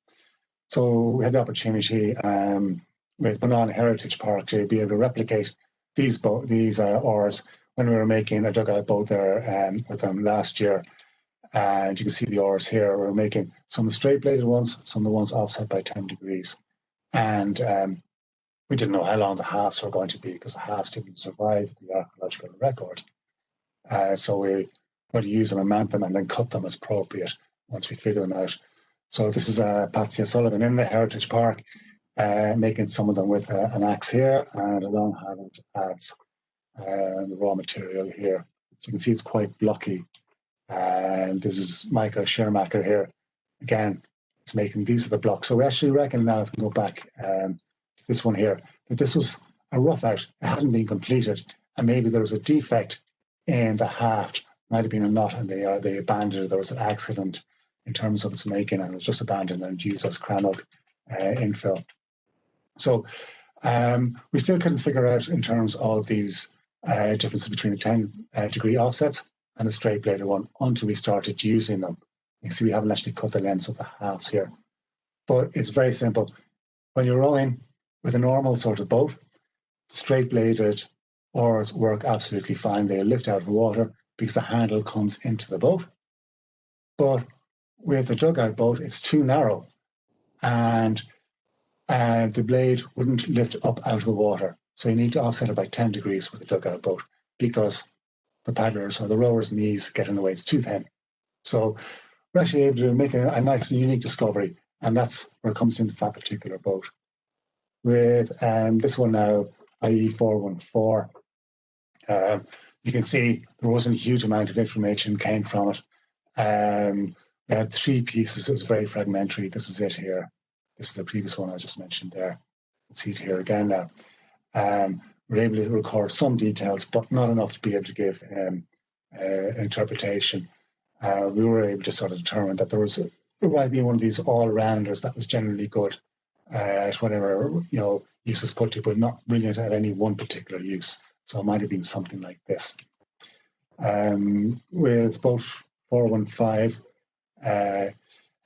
So we had the opportunity with Banana Heritage Park to be able to replicate these oars when we were making a dugout boat there with them last year. And you can see the oars here. We were making some of the straight-bladed ones, some of the ones offset by 10 degrees. And we didn't know how long the halves were going to be because the halves didn't survive the archaeological record. So we're going to use them and mount them and then cut them as appropriate once we figure them out. So this is Patsy O'Sullivan in the Heritage Park, making some of them with an axe here and a long-handled adze, the raw material here. So you can see it's quite blocky. And this is Michael Schermacher here. Again, it's making these are the blocks. So we actually reckon now, if we go back to this one here, that this was a rough out. It hadn't been completed, and maybe there was a defect in the haft. Might have been a knot, and they abandoned it. There was an accident in terms of its making, and it was just abandoned and used as crannog infill. So we still couldn't figure out in terms of these differences between the 10 degree offsets and the straight bladed one until we started using them. You can see we haven't actually cut the lengths of the halves here, but it's very simple. When you're rowing with a normal sort of boat, straight bladed oars work absolutely fine. They lift out of the water because the handle comes into the boat. But with the dugout boat, it's too narrow, and the blade wouldn't lift up out of the water. So you need to offset it by 10 degrees with the dugout boat because the paddlers or the rowers' knees get in the way. It's too thin. So we're actually able to make a nice and unique discovery, and that's where it comes into that particular boat. With this one now, IE 414, you can see there wasn't a huge amount of information came from it. We had 3 pieces. It was very fragmentary. This is it here. This is the previous one I just mentioned there. Let's see it here again now. We're able to record some details, but not enough to be able to give an interpretation. We were able to sort of determine that it might be one of these all-rounders that was generally good at whatever use is put to, but not brilliant at any one particular use. So it might have been something like this. With both 415,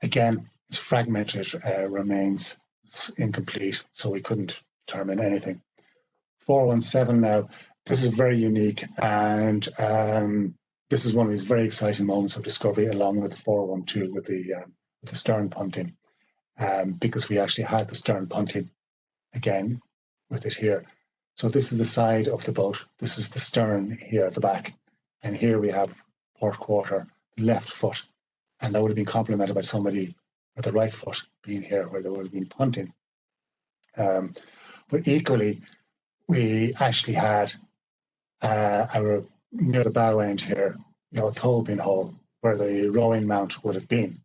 again, it's fragmented remains, incomplete, so we couldn't determine anything. 417 now. This is very unique, and this is one of these very exciting moments of discovery, along with 412 with the stern punting, because we actually had the stern punting again with it here. So this is the side of the boat. This is the stern here at the back, and here we have port quarter, left foot, and that would have been complemented by somebody with the right foot being here where they would have been punting. But equally, we actually had our near the bow end here, a thole pin hole where the rowing mount would have been.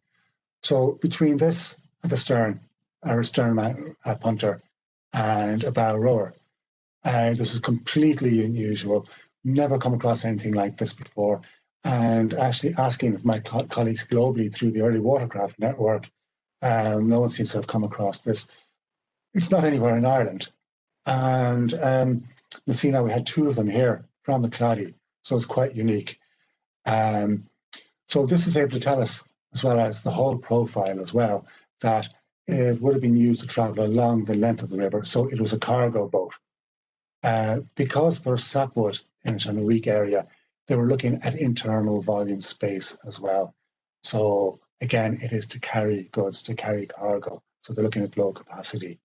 So between this and the stern, our stern punter and a bow rower, this is completely unusual. Never come across anything like this before. And actually asking my colleagues globally through the Early Watercraft Network, no one seems to have come across this. It's not anywhere in Ireland. And you'll see now we had 2 of them here from the Clady, so it's quite unique. So this is able to tell us, as well as the whole profile as well, that it would have been used to travel along the length of the river, so it was a cargo boat. Because there's sapwood in it in a weak area, they were looking at internal volume space as well. So again, it is to carry goods, to carry cargo. So they're looking at low capacity.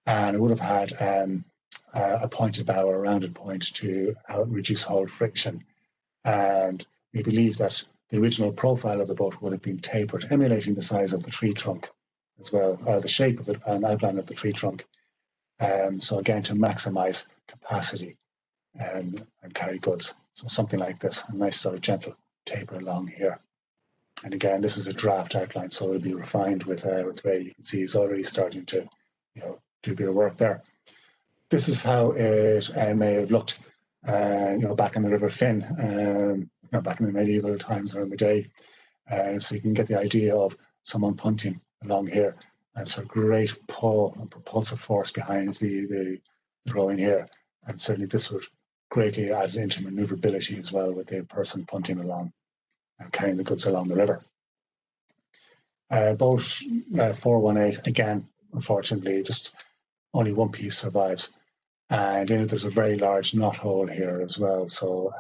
And it would have had a pointed bow or a rounded point to reduce hull friction. And we believe that the original profile of the boat would have been tapered, emulating the size of the tree trunk as well, or the shape of and outline of the tree trunk. So again, to maximize capacity and carry goods. So something like this, a nice sort of gentle taper along here. And again, this is a draft outline, so it'll be refined with Ray. You can see he's already starting to, do a bit of work there. This is how it may have looked, back in the River Finn, back in the medieval times or in the day. So you can get the idea of someone punting along here. And it's a great pull and propulsive force behind the rowing here. And certainly this would greatly add into maneuverability as well, with the person punting along and carrying the goods along the river. Boat 418, again, unfortunately, just only one piece survives. And in it, there's a very large knot hole here as well. So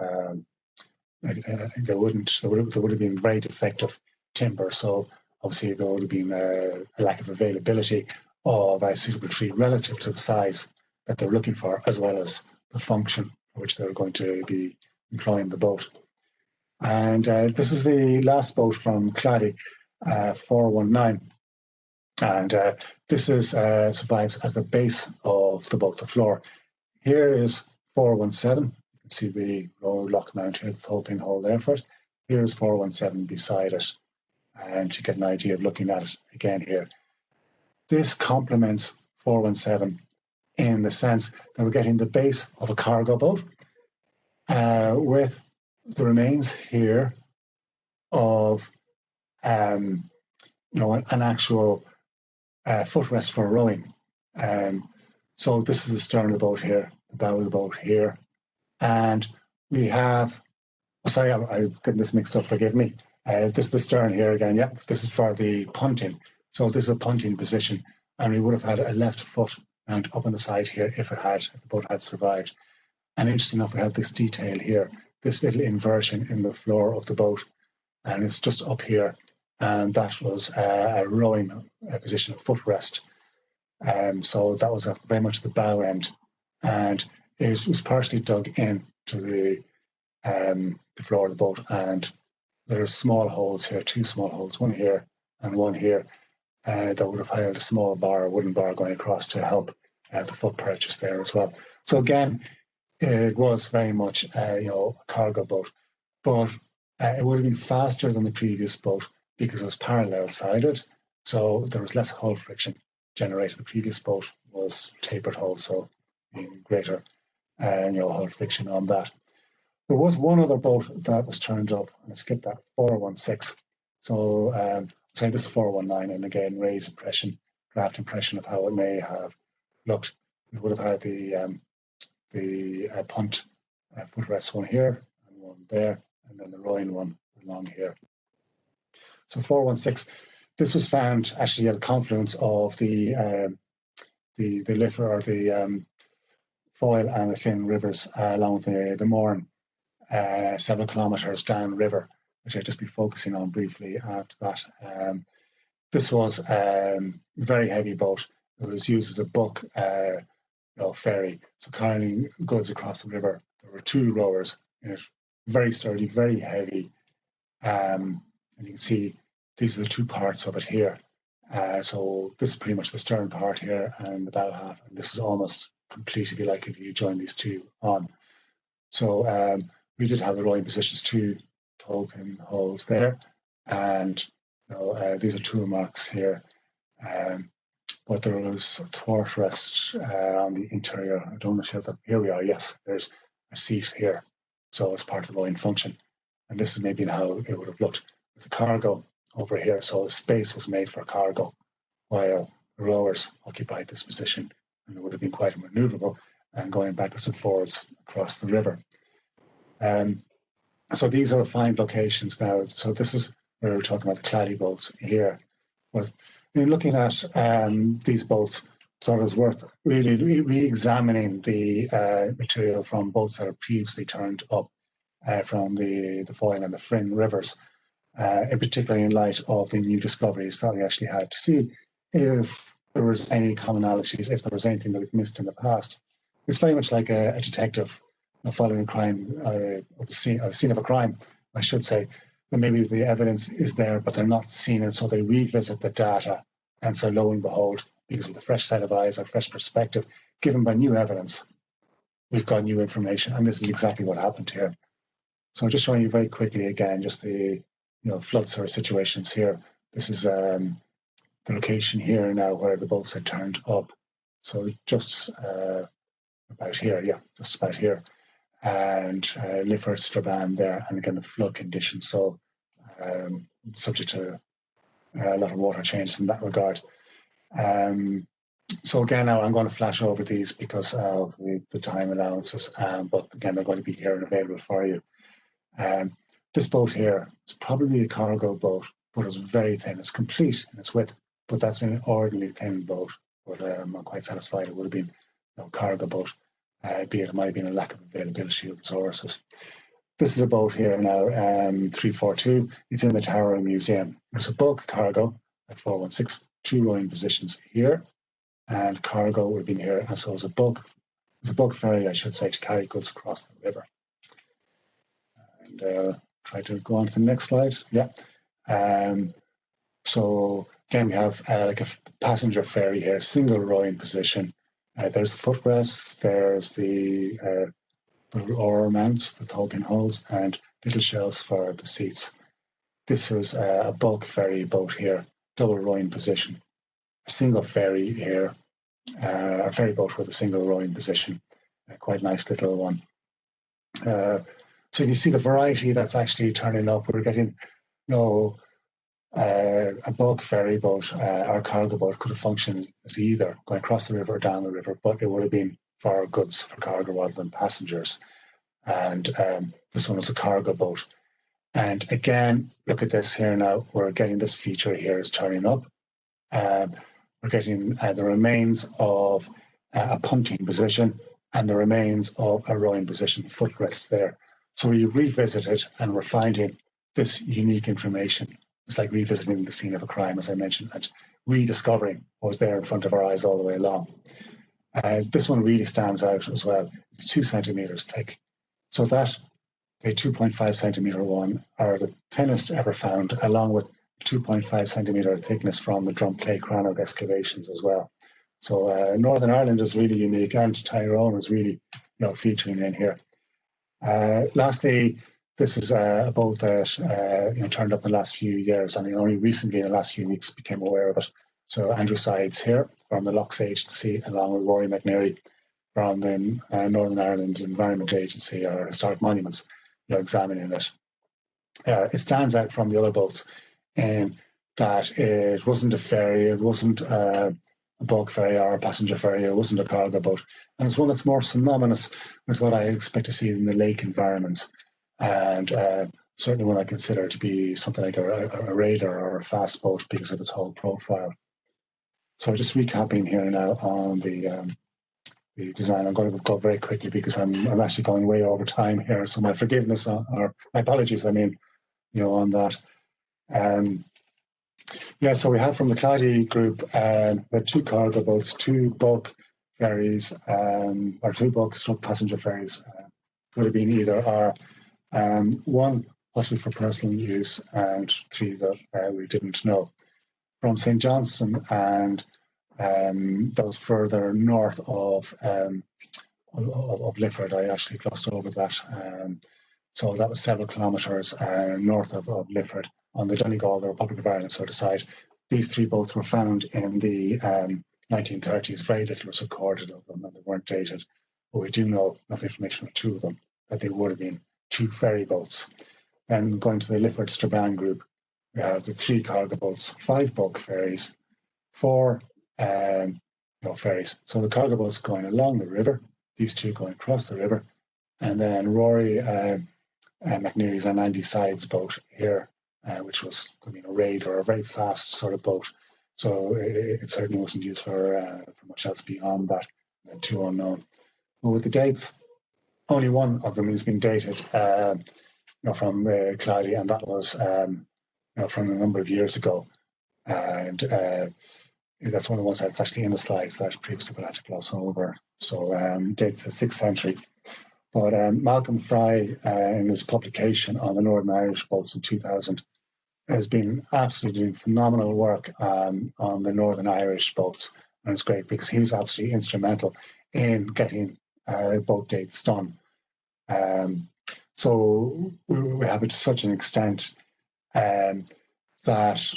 there would have been very defective timber. So obviously there would have been a lack of availability of a suitable tree relative to the size that they're looking for, as well as the function for which they're going to be employing the boat. And this is the last boat from Clady, 419. And this is survives as the base of the boat, the floor. Here is 417. You can see the row lock mount here, the thole pin hole there first. Here's 417 beside it. And you get an idea of looking at it again here. This complements 417 in the sense that we're getting the base of a cargo boat with the remains here of an actual footrest for rowing. So this is the stern of the boat here, the bow of the boat here. And we have, sorry, I've gotten this mixed up, forgive me. This is the stern here again. Yep, this is for the punting. So this is a punting position, and we would have had a left foot mount up on the side here if the boat had survived. And interesting enough, we have this detail here, this little inversion in the floor of the boat, and it's just up here. And that was a rowing position, a footrest. So that was very much the bow end, and it was partially dug in to the floor of the boat, and there are small holes here, 2 small holes, one here and one here, that would have held a small bar, a wooden bar going across to help the foot purchase there as well. So again, it was very much a cargo boat, but it would have been faster than the previous boat because it was parallel sided, so there was less hull friction generated. The previous boat was tapered hull, so greater hull friction on that. There was one other boat that was turned up, and I skipped that, 416. So sorry, this is 419, and again, Ray's draft impression of how it may have looked. We would have had the punt footrest one here and one there, and then the rowing one along here. So 416, this was found actually at the confluence of the Liffey or the Foyle and the Finn Rivers, along with the Mourne, several kilometres downriver, which I'll just be focusing on briefly after that. This was a very heavy boat. It was used as a buck ferry, so carrying goods across the river. There were 2 rowers in it, very sturdy, very heavy. And you can see these are the 2 parts of it here. So this is pretty much the stern part here and the bow half, and this is almost complete, if you like, if you join these 2 on. So we did have the rowing positions, 2 token holes there, and these are tool marks here. But there was a thwart rest on the interior. I don't know if that. Here we are. Yes, there's a seat here, so it's part of the rowing function. And this is maybe how it would have looked with the cargo over here. So the space was made for cargo, while the rowers occupied this position, and it would have been quite manoeuvrable and going backwards and forwards across the river. So these are the find locations now. So this is where we're talking about the Clady boats here. But in looking at these boats, thought it was worth really re-examining the material from boats that are previously turned up from the Foyle and the Finn Rivers, in particular in light of the new discoveries that we actually had, to see if there was any commonalities, if there was anything that we'd missed in the past. It's very much like a detective following a crime, of the scene of a crime, I should say. That maybe the evidence is there, but they're not seeing it, so they revisit the data. And so lo and behold, because with a fresh set of eyes or fresh perspective, given by new evidence, we've got new information, and this is exactly what happened here. So I'm just showing you very quickly again, just the flood sewer situations here. This is the location here now where the boats had turned up. So just about here, yeah, just about here. And Lifford, Strabane there, and again the flood conditions. So subject to a lot of water changes in that regard. So again, now I'm going to flash over these because of the time allowances, but again, they're going to be here and available for you. This boat here is probably a cargo boat, but it's very thin. It's complete in its width, but that's an ordinarily thin boat. But I'm quite satisfied it would have been a cargo boat, be it might have been a lack of availability of resources. This is a boat here now, 342. It's in the Tyrone Museum. There's a bulk cargo at 416, 2 rowing positions here, and cargo would have been here. And so it's a bulk ferry, I should say, to carry goods across the river. And try to go on to the next slide. Yeah. So again, we have like a passenger ferry here, single rowing position. There's the footrests, there's the oar mounts, the towpin holes, and little shelves for the seats. This is a bulk ferry boat here, double rowing position. A single ferry here, a ferry boat with a single rowing position. Quite a nice little one. So you see the variety that's actually turning up. We're getting, a bulk ferry boat or cargo boat could have functioned as either going across the river or down the river, but it would have been for goods, for cargo rather than passengers. And this one was a cargo boat. And again, look at this here now. We're getting this feature here is turning up. We're getting the remains of a punting position and the remains of a rowing position, footrests there. So we revisited and we're finding this unique information. It's like revisiting the scene of a crime, as I mentioned, and rediscovering what was there in front of our eyes all the way along. This one really stands out as well. It's 2 centimeters thick. So that, the 2.5 centimeter one, are the thinnest ever found, along with 2.5 centimeter thickness from the Drumclay Crannog excavations as well. So Northern Ireland is really unique, and Tyrone is really featuring in here. Lastly, this is a boat that turned up in the last few years, and only recently in the last few weeks became aware of it. So Andrew Sides here from the Lochs Agency, along with Rory McNary from the Northern Ireland Environment Agency or Historic Monuments, examining it. It stands out from the other boats in that it wasn't a ferry, it wasn't a bulk ferry or a passenger ferry, it wasn't a cargo boat, and it's one that's more synonymous with what I expect to see in the lake environments, and certainly one I consider to be something like a raider or a fast boat because of its whole profile. So just recapping here now on the the design. I'm going to go very quickly because I'm actually going way over time here, so my forgiveness or my apologies, I mean, on that. So we have from the Clady group, we had 2 cargo boats, 2 bulk ferries, or 2 bulk stroke passenger ferries. Could have been either or. 1 possibly for personal use, and 3 that we didn't know. From St. Johnstone, and that was further north of Lifford. I actually glossed over that. So that was several kilometres north of Lifford on the Donegal, the Republic of Ireland sort of side. These 3 boats were found in the 1930s. Very little was recorded of them, and they weren't dated. But we do know enough information on 2 of them that they would have been 2 ferry boats. Then going to the Lifford Strabane group, we have the 3 cargo boats, 5 bulk ferries, 4 ferries. So the cargo boats going along the river, these 2 going across the river, and then Rory McNeary's and Andy Sides boat here, which was could be a raid or a very fast sort of boat. So it certainly wasn't used for much else beyond that, and 2 unknown. But with the dates, only 1 of them has been dated, from Clady, and that was from a number of years ago. And that's one of the ones that's actually in the slides that previously we'll have to gloss over. So dates the 6th century. But Malcolm Fry, in his publication on the Northern Irish boats in 2000, has been absolutely doing phenomenal work on the Northern Irish boats. And it's great because he was absolutely instrumental in getting boat dates done. So we have it to such an extent that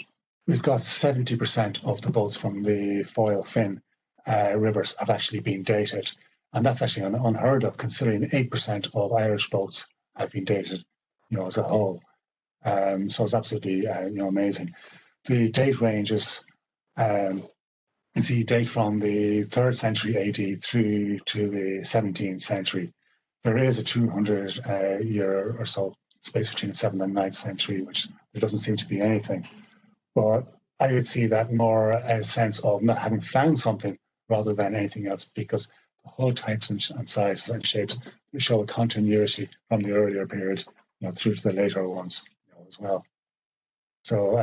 we've got 70% of the boats from the Foyle Finn rivers have actually been dated. And that's actually unheard of, considering 8% of Irish boats have been dated, as a whole. So it's absolutely, amazing. The date ranges, you see date from the 3rd century AD through to the 17th century. There is a 200 year or so space between the 7th and 9th century, which there doesn't seem to be anything. But I would see that more a sense of not having found something rather than anything else, because the whole types and sizes and shapes show a continuity from the earlier period, through to the later ones, as well. So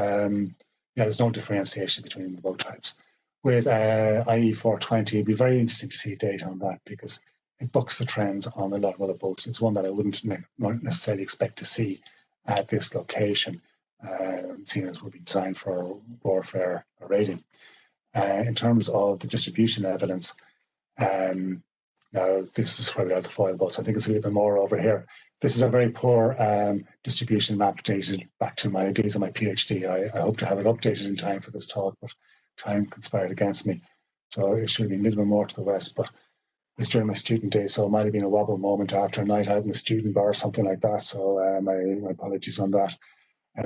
there's no differentiation between the boat types. With IE 420, it'd be very interesting to see data on that, because it bucks the trends on a lot of other boats. It's one that I wouldn't necessarily expect to see at this location, seeing as would be designed for warfare or raiding. In terms of the distribution evidence, now this is where we have the foil boats. I think it's a little bit more over here. This is a very poor distribution map dated back to my days of my PhD. I hope to have it updated in time for this talk, but time conspired against me. So it should be a little bit more to the west, but it's during my student days, so it might have been a wobble moment after a night out in the student bar or something like that. So my apologies on that.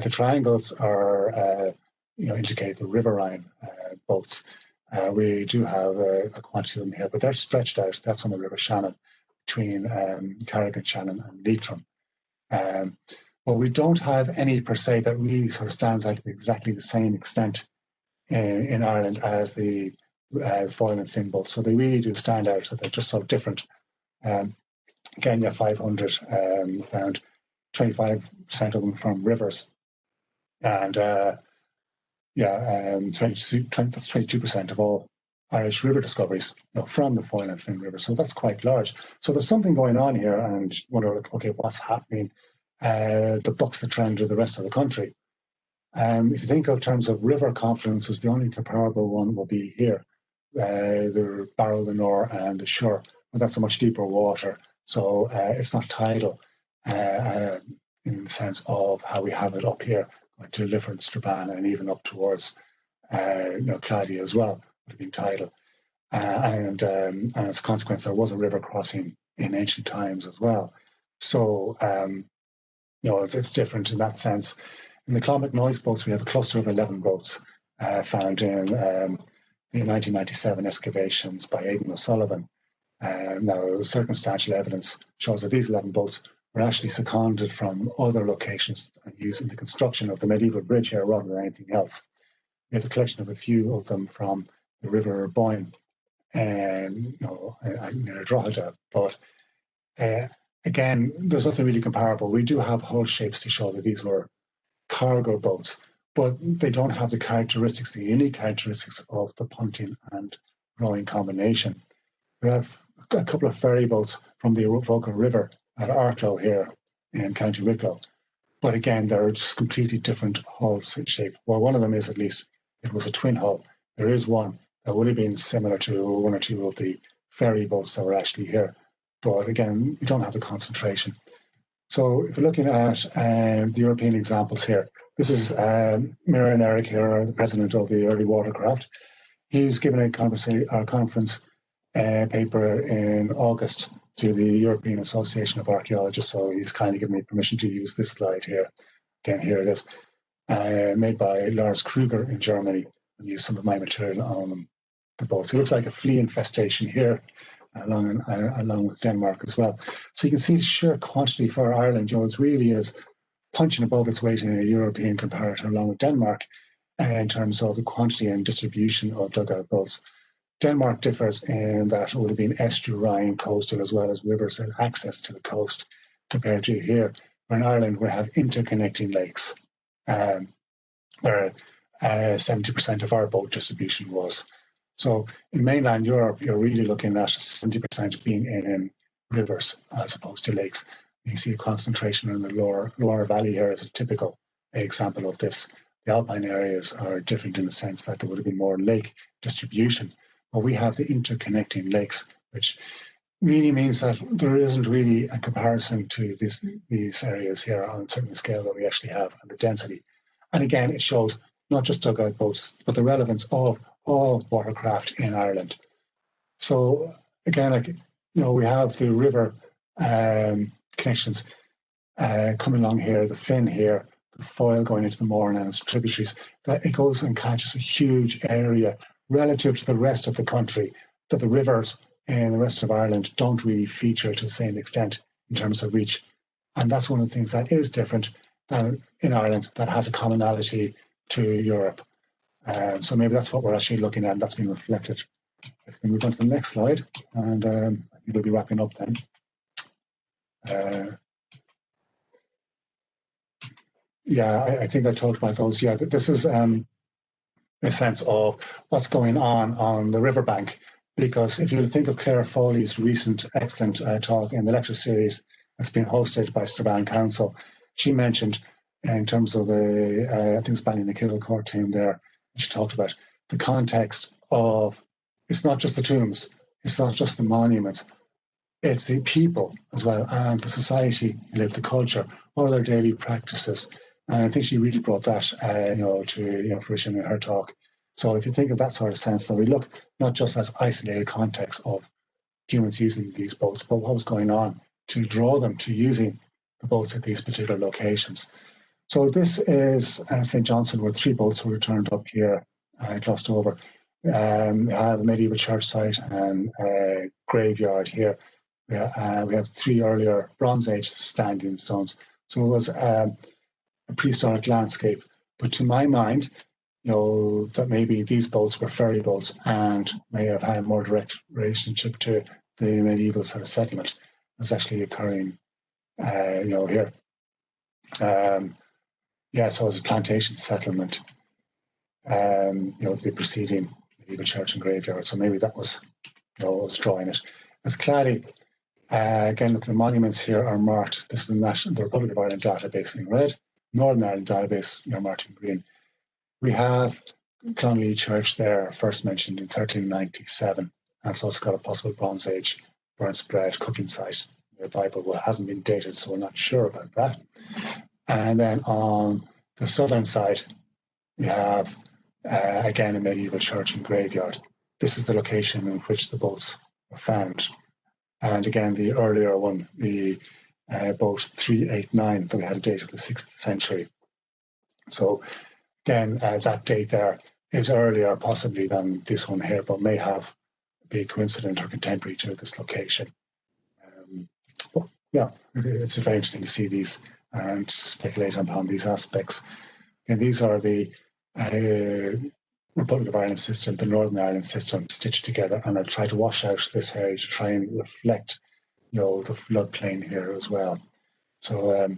The triangles are, indicate the riverine boats. We do have a quantity of them here, but they're stretched out. That's on the River Shannon, between Carrigan Shannon and Leitrim. But we don't have any per se that really sort of stands out to exactly the same extent in Ireland as the Foyle and Finn boats. So they really do stand out, so they're just so different. Again, 500 found 25% of them from rivers, and that's 22% of all Irish river discoveries, from the Foyle and Finn River. So that's quite large. So there's something going on here, and wonder, okay, what's happening? The bucks the trend of the rest of the country. If you think of terms of river confluences, the only comparable one will be here, the Barrow, the Nore, and the Shore, but that's a much deeper water, so it's not tidal in the sense of how we have it up here, going to Lifford, Strabane, and even up towards Clady as well, would have been tidal. And as a consequence, there was a river crossing in ancient times as well. So, it's different in that sense. In the Clonmacnoise noise boats, we have a cluster of 11 boats found in the 1997 excavations by Aidan O'Sullivan. Now, circumstantial evidence shows that these 11 boats were actually seconded from other locations and used in the construction of the medieval bridge here rather than anything else. We have a collection of a few of them from the River Boyne near Drogheda. But again, there's nothing really comparable. We do have hull shapes to show that these were cargo boats, but they don't have the unique characteristics of the punting and rowing combination. We have a couple of ferry boats from the Voca River at Arklow here in County Wicklow. But again, they're just completely different hull shape. Well, one of them is, at least, it was a twin hull. There is one that would have been similar to one or two of the ferry boats that were actually here. But again, you don't have the concentration. So if you're looking at the European examples here, this is Mira and Eric here, the president of the Early Watercraft. He's given a conference paper in August to the European Association of Archaeologists. So he's kindly given me permission to use this slide here. Again, here it is, made by Lars Kruger in Germany, and use some of my material on the boats. It looks like a flea infestation here, along with Denmark as well. So you can see the sheer quantity for Ireland. It really is punching above its weight in a European comparator along with Denmark in terms of the quantity and distribution of dugout boats. Denmark differs in that it would have been estuarine coastal as well as rivers and access to the coast compared to here, where in Ireland we have interconnecting lakes, where 70% of our boat distribution was. So in mainland Europe, you're really looking at 70% being in rivers as opposed to lakes. You see a concentration in the Loire Valley here as a typical example of this. The alpine areas are different in the sense that there would have been more lake distribution. But we have the interconnecting lakes, which really means that there isn't really a comparison to these areas here on a certain scale that we actually have and the density. And again, it shows not just dugout boats, but the relevance of all watercraft in Ireland. So again, we have the river connections coming along here, the Finn here, the Foyle going into the Mourne and its tributaries, that it goes and catches a huge area relative to the rest of the country, that the rivers in the rest of Ireland don't really feature to the same extent in terms of reach. And that's one of the things that is different than in Ireland, that has a commonality to Europe. So maybe that's what we're actually looking at, and that's been reflected. If we can move on to the next slide, and I think we'll be wrapping up then. I think I talked about those. Yeah, this is a sense of what's going on the riverbank, because if you think of Claire Foley's recent excellent talk in the lecture series that's been hosted by Strabane Council, she mentioned in terms of the, I think it's Ballynakill court team there, she talked about the context of, it's not just the tombs, it's not just the monuments, it's the people as well, and the society live, the culture, what are their daily practices. And I think she really brought that to fruition in her talk. So if you think of that sort of sense, that we look not just as isolated context of humans using these boats, but what was going on to draw them to using the boats at these particular locations. So this is St. Johnson, where 3 boats were returned up here close to over. We have a medieval church site and a graveyard here. We have 3 earlier Bronze Age standing stones. So it was a prehistoric landscape. But to my mind, that maybe these boats were ferry boats and may have had a more direct relationship to the medieval sort of settlement that was actually occurring, here. So it was a plantation settlement, the preceding medieval church and graveyard. So maybe that was, what was drawing it. With Clady, again, look, the monuments here are marked. This is the Republic of Ireland database in red, Northern Ireland database, marked in green. We have Clonlea Church there, first mentioned in 1397. And it's also got a possible Bronze Age burnt bread cooking site nearby, but it hasn't been dated, so we're not sure about that. And then on the southern side, we have, again, a medieval church and graveyard. This is the location in which the boats were found. And again, the earlier one, the boat 389, that we had a date of the 6th century. So again, that date there is earlier possibly than this one here, but may have be coincident or contemporary to this location. But yeah, it's very interesting to see these and speculate upon these aspects. And these are the Republic of Ireland system, the Northern Ireland system stitched together, and I'll try to wash out this area to try and reflect, the floodplain here as well. So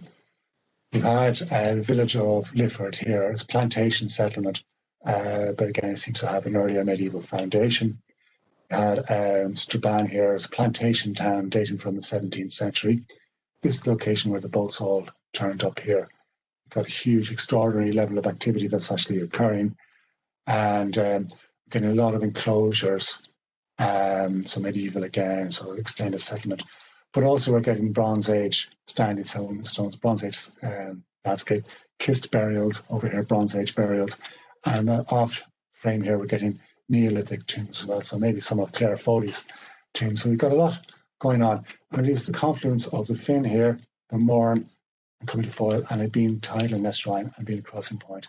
we've had the village of Lifford here as plantation settlement, but again, it seems to have an earlier medieval foundation. We had Strabane here as a plantation town dating from the 17th century. This is the location where the boats all turned up here. We've got a huge, extraordinary level of activity that's actually occurring, and getting a lot of enclosures, so medieval again, so extended settlement. But also we're getting Bronze Age standing stones, Bronze Age landscape, kist burials over here, Bronze Age burials, and off frame here we're getting Neolithic tombs as well, so maybe some of Clare Foley's tombs. So we've got a lot going on. I believe it's the confluence of the Finn here, the Mourne, and coming to Foyle, and it being tidal and estuarine and being a crossing point.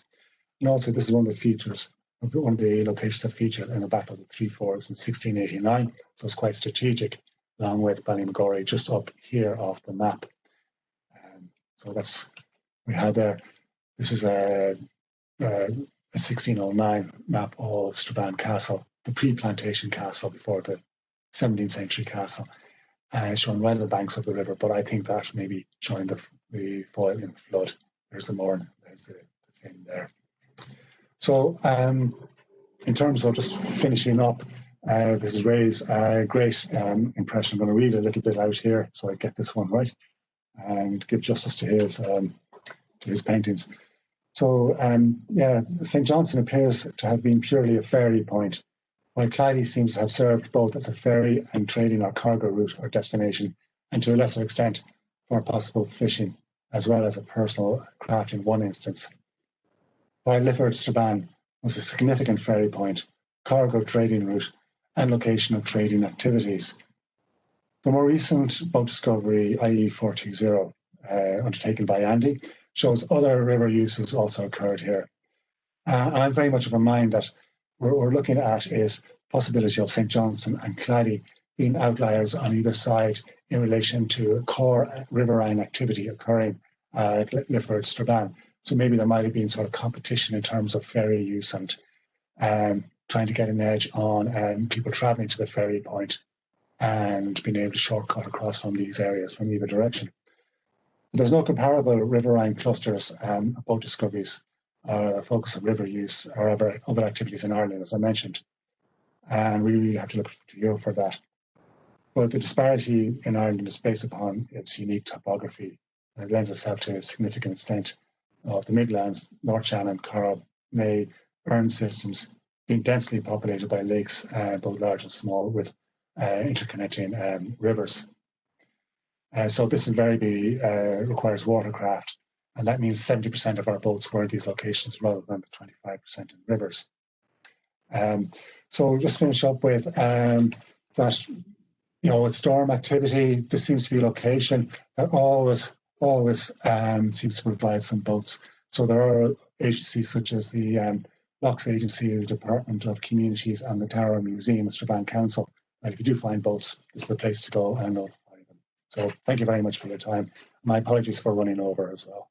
And also this is one of the features, one of the locations that featured in the Battle of the Three Forks in 1689, so it's quite strategic, along with Ballymagorry, just up here off the map. So that's we had there. This is a 1609 map of Strabane Castle, the pre-plantation castle before the 17th century castle, showing right at the banks of the river. But I think that maybe showing the Foyle in flood. There's the Mourne, there's the Finn there. So in terms of just finishing up, this is Ray's great impression. I'm going to read a little bit out here so I get this one right and give justice to his paintings. So yeah, St. Johnstone appears to have been purely a ferry point, while Clady seems to have served both as a ferry and trading or cargo route or destination, and to a lesser extent for possible fishing, as well as a personal craft in one instance. While Lifford Strabane was a significant ferry point, cargo trading route, and location of trading activities. The more recent boat discovery, i.e. 420, undertaken by Andy, shows other river uses also occurred here. And I'm very much of a mind that what we're looking at is possibility of St. Johnstone and Clady being outliers on either side in relation to a core riverine activity occurring at Lifford Strabane. So maybe there might have been sort of competition in terms of ferry use and trying to get an edge on people travelling to the ferry point and being able to shortcut across from these areas from either direction. There's no comparable riverine clusters boat discoveries or a focus of river use or other activities in Ireland, as I mentioned. And we really have to look to Europe for that. But the disparity in Ireland is based upon its unique topography, and it lends itself to a significant extent of the Midlands, North Shannon, Corrib, May, Burn systems being densely populated by lakes, both large and small, with interconnecting rivers. So this invariably requires watercraft, and that means 70% of our boats were in these locations rather than the 25% in rivers. So we'll just finish up with that, with storm activity, there seems to be a location that always seems to provide some boats. So there are agencies such as the Locks Agency, the Department of Communities, and the Tyrone Museum, Strabane Council. And if you do find boats, this is the place to go and notify them. So thank you very much for your time. My apologies for running over as well.